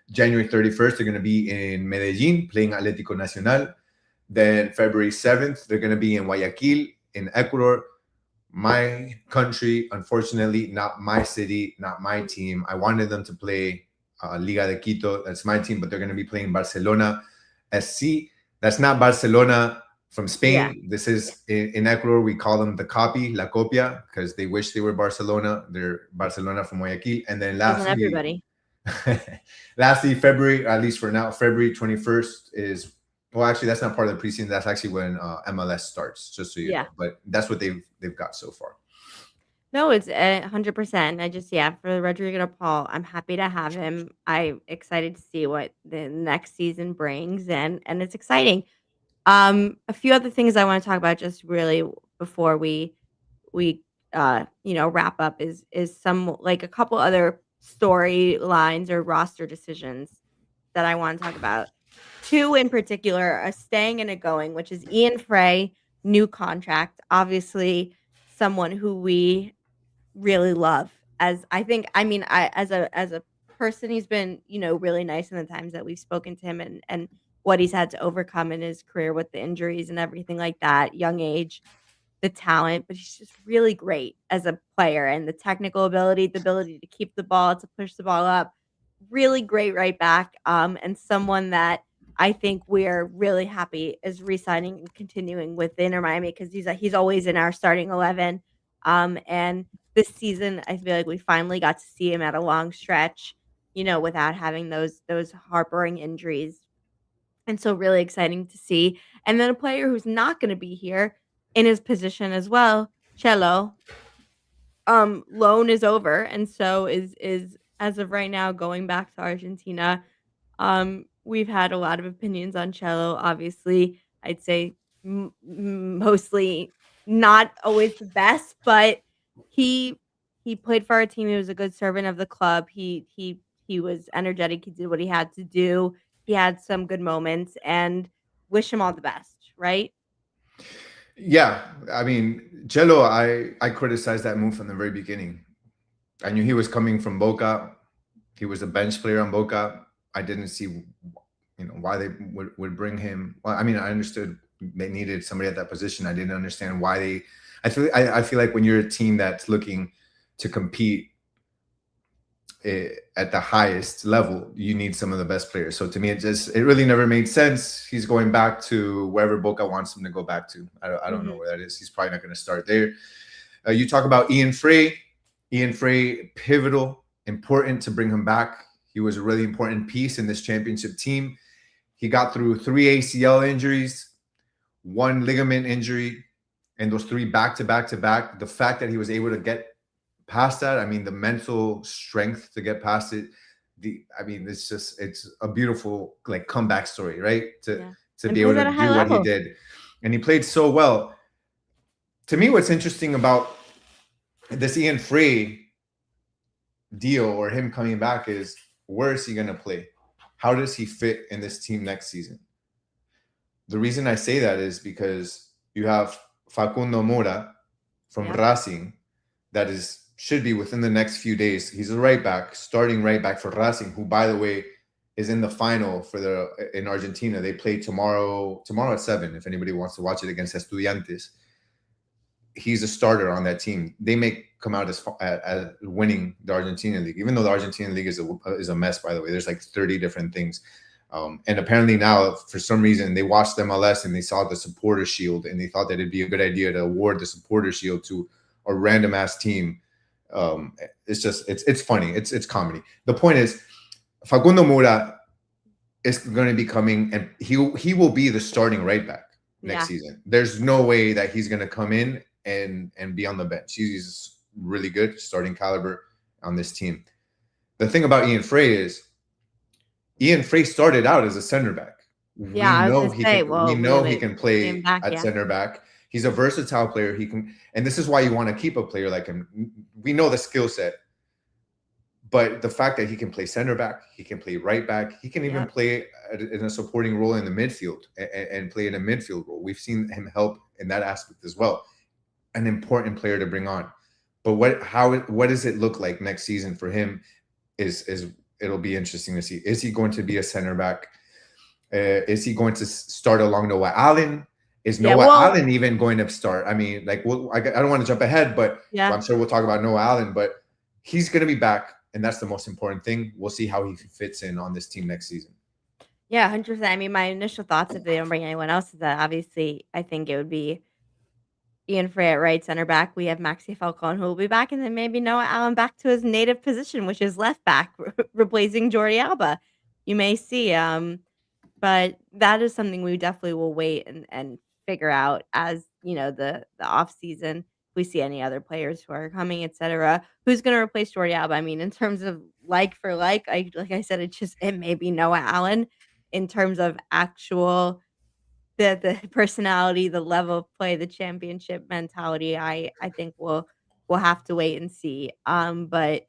January 31st, they're going to be in Medellin playing Atlético Nacional. Then February 7th, they're going to be in Guayaquil in Ecuador. My country, unfortunately, not my city, not my team. I wanted them to play Liga de Quito. That's my team, but they're going to be playing Barcelona SC. That's not Barcelona from Yeah. Spain. This is in Ecuador, we call them the copy, la copia, because they wish they were Barcelona. They're Barcelona from Guayaquil. And then Isn't lastly, everybody? lastly, February, at least for now, February 21st is, well, actually, that's not part of the preseason. That's actually when MLS starts, just so you Yeah. know. But that's what they've got so far. No, it's 100%. I just yeah, for Rodrigo Paul, I'm happy to have him. I'm excited to see what the next season brings, and it's exciting. A few other things I want to talk about just really before we wrap up is some like a couple other storylines or roster decisions that I want to talk about. Two in particular, a staying and a going, which is Ian Frey, new contract. Obviously, someone who we really love. As I think, I mean, I as a person, he's been really nice in the times that we've spoken to him and what he's had to overcome in his career with the injuries and everything like that, young age, the talent, but he's just really great as a player and the technical ability, the ability to keep the ball, to push the ball up. Really great right back, and someone that I think we're really happy is re-signing and continuing with Inter Miami because he's always in our starting 11. And this season, I feel like we finally got to see him at a long stretch, without having those harboring injuries, and so really exciting to see. And then a player who's not gonna be here in his position as well, Cello, loan is over, and so is as of right now going back to Argentina. We've had a lot of opinions on Cello, obviously. I'd say mostly not always the best, but he he played for our team. He was a good servant of the club. He was energetic. He did what he had to do. He had some good moments, and wish him all the best, right? Yeah, I mean, Jello, I criticized that move from the very beginning. I knew he was coming from Boca. He was a bench player on Boca. I didn't see, why they would bring him. Well, I mean, I understood they needed somebody at that position. I didn't understand why they. I feel like when you're a team that's looking to compete at the highest level, you need some of the best players. So to me, it really never made sense. He's going back to wherever Boca wants him to go back to. I don't know Mhm. where that is. He's probably not going to start there. You talk about Ian Frey. Ian Frey, pivotal, important to bring him back. He was a really important piece in this championship team. He got through 3 ACL injuries, 1 ligament injury, and those 3 back to back to back. The fact that he was able to get past that, I mean, the mental strength to get past it. It's a beautiful like comeback story, right? Yeah. To And be able plays at to a high do what he level. did, and he played so well. To me, what's interesting about this Ian Frey deal or him coming back is where is he going to play? How does he fit in this team next season? The reason I say that is because you have Facundo Mora from Yep. Racing that should be within the next few days. He's a right back, starting right back for Racing, who, by the way, is in the final in Argentina. They play tomorrow at 7. If anybody wants to watch it against Estudiantes, he's a starter on that team. They may come out as winning the Argentinian league, even though the Argentinian league is a mess. By the way, there's like 30 different things. And apparently now, for some reason, they watched MLS and they saw the supporter shield and they thought that it'd be a good idea to award the supporter shield to a random ass team. It's funny. It's comedy. The point is, Facundo Mora is going to be coming, and he will be the starting right back next season. There's no way that he's going to come in and be on the bench. He's really good, starting caliber on this team. The thing about Ian Frey is Ian Frey started out as a center back. Yeah, I was gonna say, We well, know he can play came back, at yeah. center back. He's a versatile player. He can, and this is why you want to keep a player like him. We know the skill set, but the fact that he can play center back, he can play right back, he can even play in a supporting role in the midfield and play in a midfield role. We've seen him help in that aspect as well. An important player to bring on. But what does it look like next season for him? It'll be interesting to see. Is he going to be a center back? Is he going to start along Noah Allen? Is Noah Allen even going to start? I mean, like, I don't want to jump ahead, but I'm sure we'll talk about Noah Allen, but he's going to be back, and that's the most important thing. We'll see how he fits in on this team next season. Yeah, 100%. I mean, my initial thoughts if they don't bring anyone else is that obviously I think it would be Ian Frey at right center back. We have Maxi Falcone who will be back, and then maybe Noah Allen back to his native position, which is left back, replacing Jordi Alba. You may see. But that is something we definitely will wait and figure out as, the off season. If we see any other players who are coming, etcetera. Who's gonna replace Jordi Alba? I mean, in terms of like for like I said, it may be Noah Allen in terms of actual the personality, the level of play, the championship mentality, I think we'll have to wait and see. But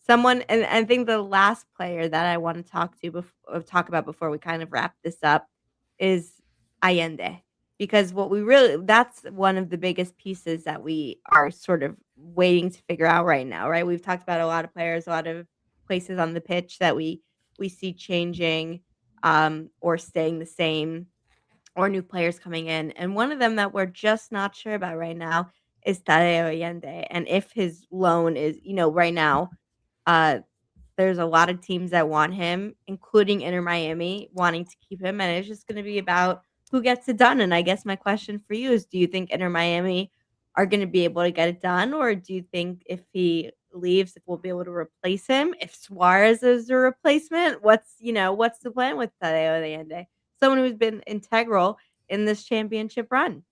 someone and I think the last player that I want to talk about before we kind of wrap this up is Allende. Because what we really that's one of the biggest pieces that we are sort of waiting to figure out right now, right? We've talked about a lot of players, a lot of places on the pitch that we see changing or staying the same or new players coming in. And one of them that we're just not sure about right now is Tadeo Allende. And if his loan is, right now, uh, there's a lot of teams that want him, including Inter Miami, wanting to keep him. And it's just going to be about who gets it done. And I guess my question for you is do you think Inter Miami are going to be able to get it done? Or do you think if he leaves, if we'll be able to replace him? If Suarez is a replacement, what's the plan with Tadeo Allende? Someone who's been integral in this championship run.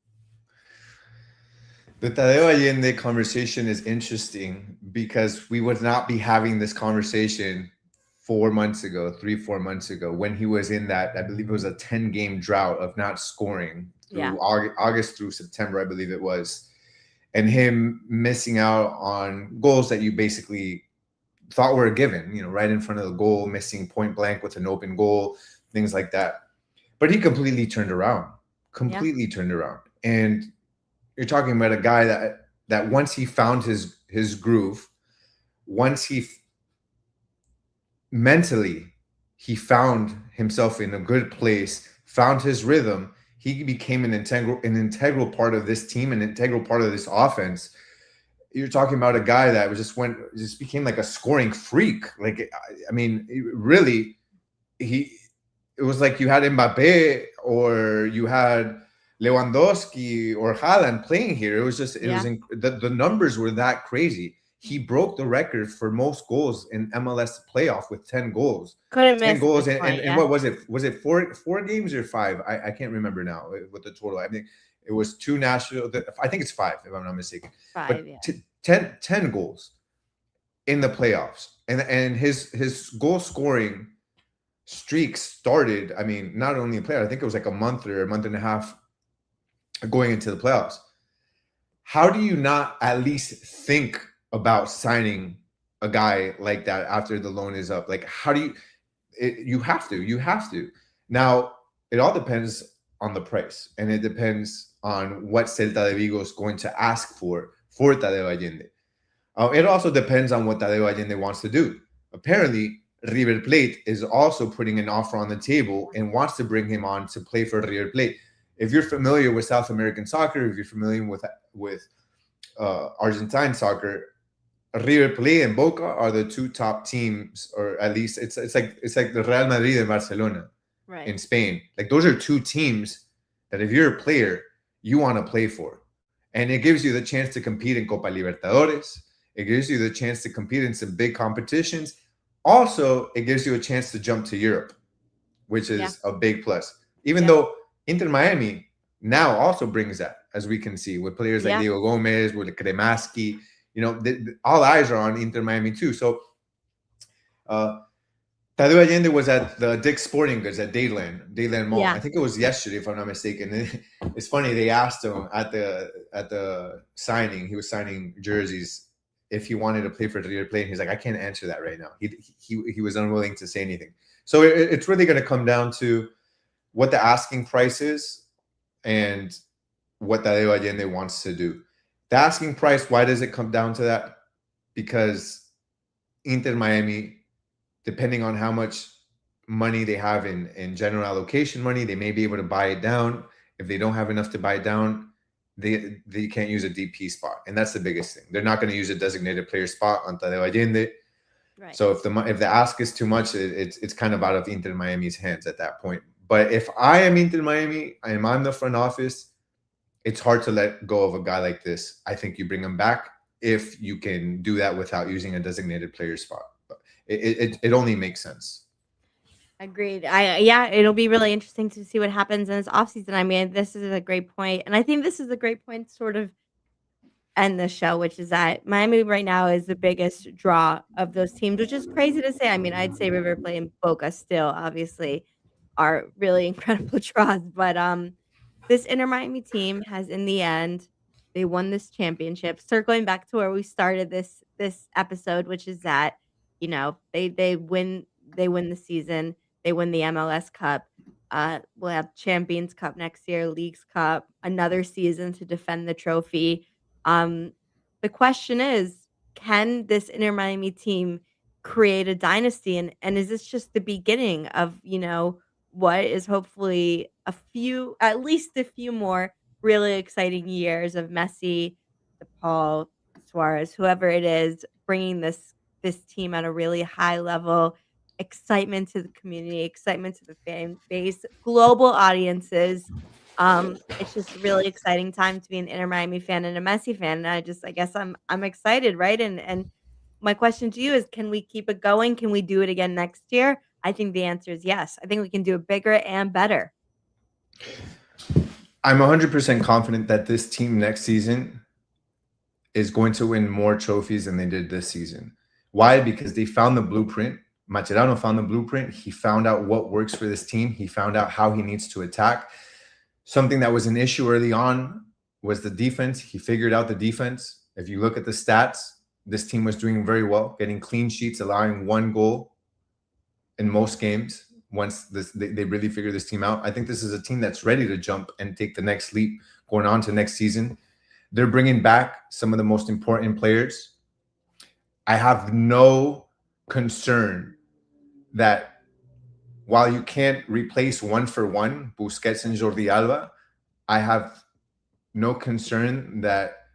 The Tadeo Allende conversation is interesting because we would not be having this conversation 4 months ago, 4 months ago, when he was in that, I believe it was a 10-game drought of not scoring through August through September, I believe it was. And him missing out on goals that you basically thought were a given, right in front of the goal, missing point blank with an open goal, things like that. But he completely turned around, And you're talking about a guy that once he found his groove, once mentally he found himself in a good place, found his rhythm, he became an integral part of this team, an integral part of this offense. You're talking about a guy that just became like a scoring freak. Like, I mean, really, it was like you had Mbappe or you had Lewandowski or Haaland playing here. It was the numbers were that crazy. He broke the record for most goals in MLS playoff with 10 goals. Couldn't 10 miss goals and what was it? Was it four games or five? I can't remember now what the total. I think it was two national. I think it's five if I'm not mistaken. Five, but 10 goals in the playoffs, and his goal scoring streak started. I mean, not only in playoffs. I think it was like a month and a half going into the playoffs. How do you not at least think about signing a guy like that after the loan is up? Like, how do you have to. Now, it all depends on the price, and it depends on what Celta de Vigo is going to ask for Tadeo Allende. It also depends on what Tadeo Allende wants to do. Apparently, River Plate is also putting an offer on the table and wants to bring him on to play for River Plate. If you're familiar with South American soccer, if you're familiar with Argentine soccer, River Plate and Boca are the two top teams, or at least it's like the Real Madrid and Barcelona in Spain. Like, those are two teams that if you're a player, you want to play for. And it gives you the chance to compete in Copa Libertadores. It gives you the chance to compete in some big competitions. Also, it gives you a chance to jump to Europe, which is a big plus. Even though Inter Miami now also brings that, as we can see, with players like Diego Gomez, with Kremaski. All eyes are on Inter Miami too. So Tadeo Allende was at the Dick's Sporting Goods at Dayland Mall. I think it was yesterday, if I'm not mistaken. It's funny, they asked him at the signing, he was signing jerseys, if he wanted to play for River Plate. He's like, I can't answer that right now. He was unwilling to say anything. So it's really going to come down to what the asking price is and what Tadeo Allende wants to do. The asking price, why does it come down to that? Because Inter Miami, depending on how much money they have in general allocation money, they may be able to buy it down. If they don't have enough to buy it down, they can't use a DP spot. And that's the biggest thing. They're not going to use a designated player spot on Tadeo Allende. Right. So if the ask is too much, it's kind of out of Inter Miami's hands at that point. But if I am Inter Miami and I'm the front office, it's hard to let go of a guy like this. I think you bring him back if you can do that without using a designated player spot. It only makes sense. Agreed. Yeah, it'll be really interesting to see what happens in this offseason. I mean, this is a great point, and I think this is a great point to sort of end the show, which is that Miami right now is the biggest draw of those teams, which is crazy to say. I mean, I'd say River Plate and Boca still obviously are really incredible draws, but this Inter Miami team has in the end they won this championship. Circling back to where we started this episode, which is that they win the season, they win the MLS Cup. We'll have Champions Cup next year, Leagues Cup, another season to defend the trophy. Um, the question is, can this Inter Miami team create a dynasty? And is this just the beginning of, what is hopefully at least a few more really exciting years of Messi, DePaul, Suarez, whoever it is, bringing this team at a really high level, excitement to the community, excitement to the fan base, global audiences. It's just a really exciting time to be an Inter Miami fan and a Messi fan. And I guess I'm excited, right? And my question to you is, can we keep it going? Can we do it again next year? I think the answer is yes. I think we can do it bigger and better. I'm 100% confident that this team next season is going to win more trophies than they did this season. Why? Because they found the blueprint. Mascherano found the blueprint. He found out what works for this team. He found out how he needs to attack. Something that was an issue early on was the defense. He figured out the defense. If you look at the stats, this team was doing very well, getting clean sheets, allowing 1 goal in most games. Once they really figured this team out, I think this is a team that's ready to jump and take the next leap going on to next season. They're bringing back some of the most important players. I have no concern that while you can't replace 1-for-1 Busquets and Jordi Alba, I have no concern that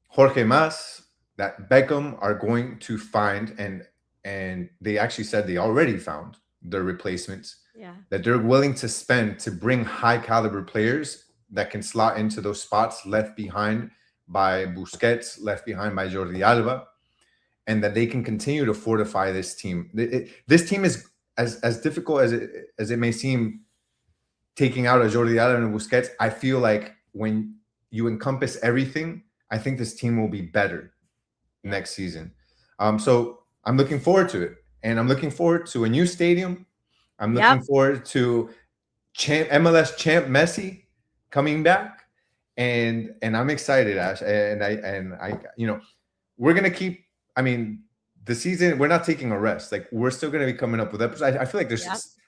Jorge Mas, that Beckham are going to find, and they actually said they already found their replacements, that they're willing to spend to bring high caliber players that can slot into those spots left behind by Busquets, left behind by Jordi Alba, and that they can continue to fortify this team. This team is as difficult as it may seem, taking out a Jordi Alba and Busquets. I feel like when you encompass everything, I think this team will be better next season. So I'm looking forward to it. And I'm looking forward to a new stadium. I'm looking forward to MLS champ Messi coming back. And I'm excited, Ash. And I we're gonna keep, the season, we're not taking a rest. Like, we're still gonna be coming up with episodes. I feel like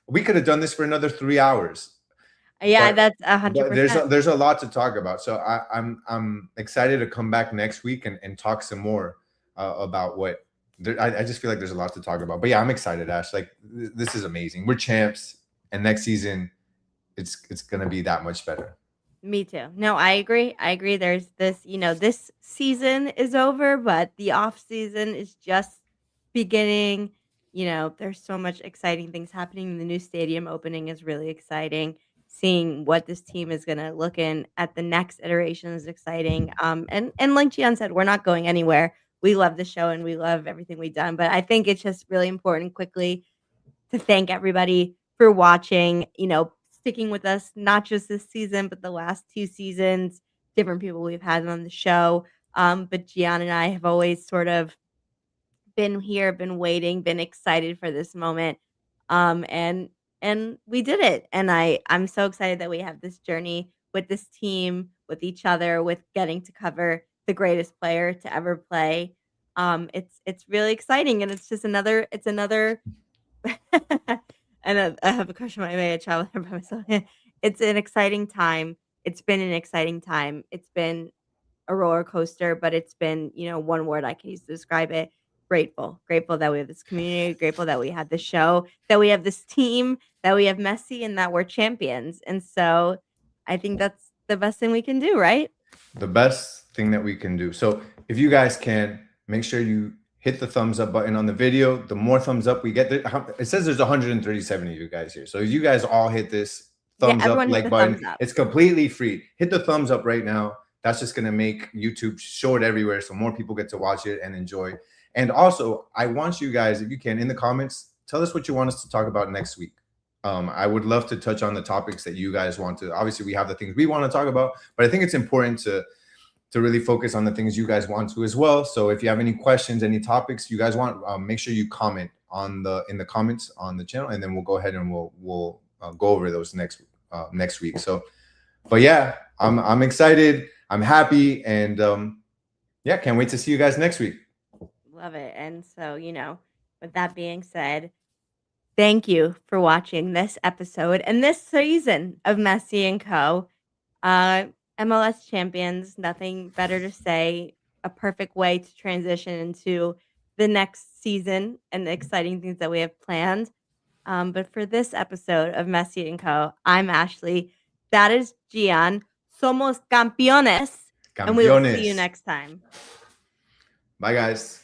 we could have done this for another 3 hours. Yeah, that's 100%. There's a lot to talk about. So I'm excited to come back next week and talk some more about what I just feel like there's a lot to talk about. But yeah, I'm excited, Ash. Like, this is amazing. We're champs, and next season it's gonna be that much better. Me too. No, I agree. There's this, this season is over, but the off season is just beginning. There's so much exciting things happening. The new stadium opening is really exciting. Seeing what this team is going to look in at the next iteration is exciting. And like Gian said, we're not going anywhere. We love the show and we love everything we've done. But I think it's just really important quickly to thank everybody for watching, sticking with us, not just this season, but the last 2 seasons, different people we've had on the show. But Gian and I have always sort of been here, been waiting, been excited for this moment. And we did it. And I'm so excited that we have this journey with this team, with each other, with getting to cover the greatest player to ever play. It's really exciting, and it's another and I have a crush on my way. I travel here by myself. It's an exciting time. It's been an exciting time. It's been a roller coaster, but it's been, one word I can use to describe it: grateful. Grateful that we have this community, grateful that we had the show, that we have this team, that we have Messi, and that we're champions. And so I think that's the best thing we can do, right? The best thing that we can do. So if you guys can, make sure you hit hit the thumbs up button on the video. The more thumbs up we get, it says there's 137 of you guys here. So if you guys all hit this thumbs up everyone hit like the button, thumbs up. it's completely free. Hit the thumbs up right now. That's just going to make YouTube show it everywhere so more people get to watch it and enjoy. And also, I want you guys, if you can, in the comments, tell us what you want us to talk about next week. I would love to touch on the topics that you guys want to. Obviously, we have the things we want to talk about, but I think it's important to really focus on the things you guys want to as well. So if you have any questions, any topics you guys want, make sure you comment in the comments on the channel, and then we'll go ahead and we'll go over those next week. So, but yeah, I'm excited. I'm happy, and yeah, can't wait to see you guys next week. Love it. And so, with that being said, thank you for watching this episode and this season of Messi and Co. MLS champions, nothing better to say. A perfect way to transition into the next season and the exciting things that we have planned. But for this episode of Messi and Co., I'm Ashley. That is Gian. Somos campeones. And we will see you next time. Bye, guys.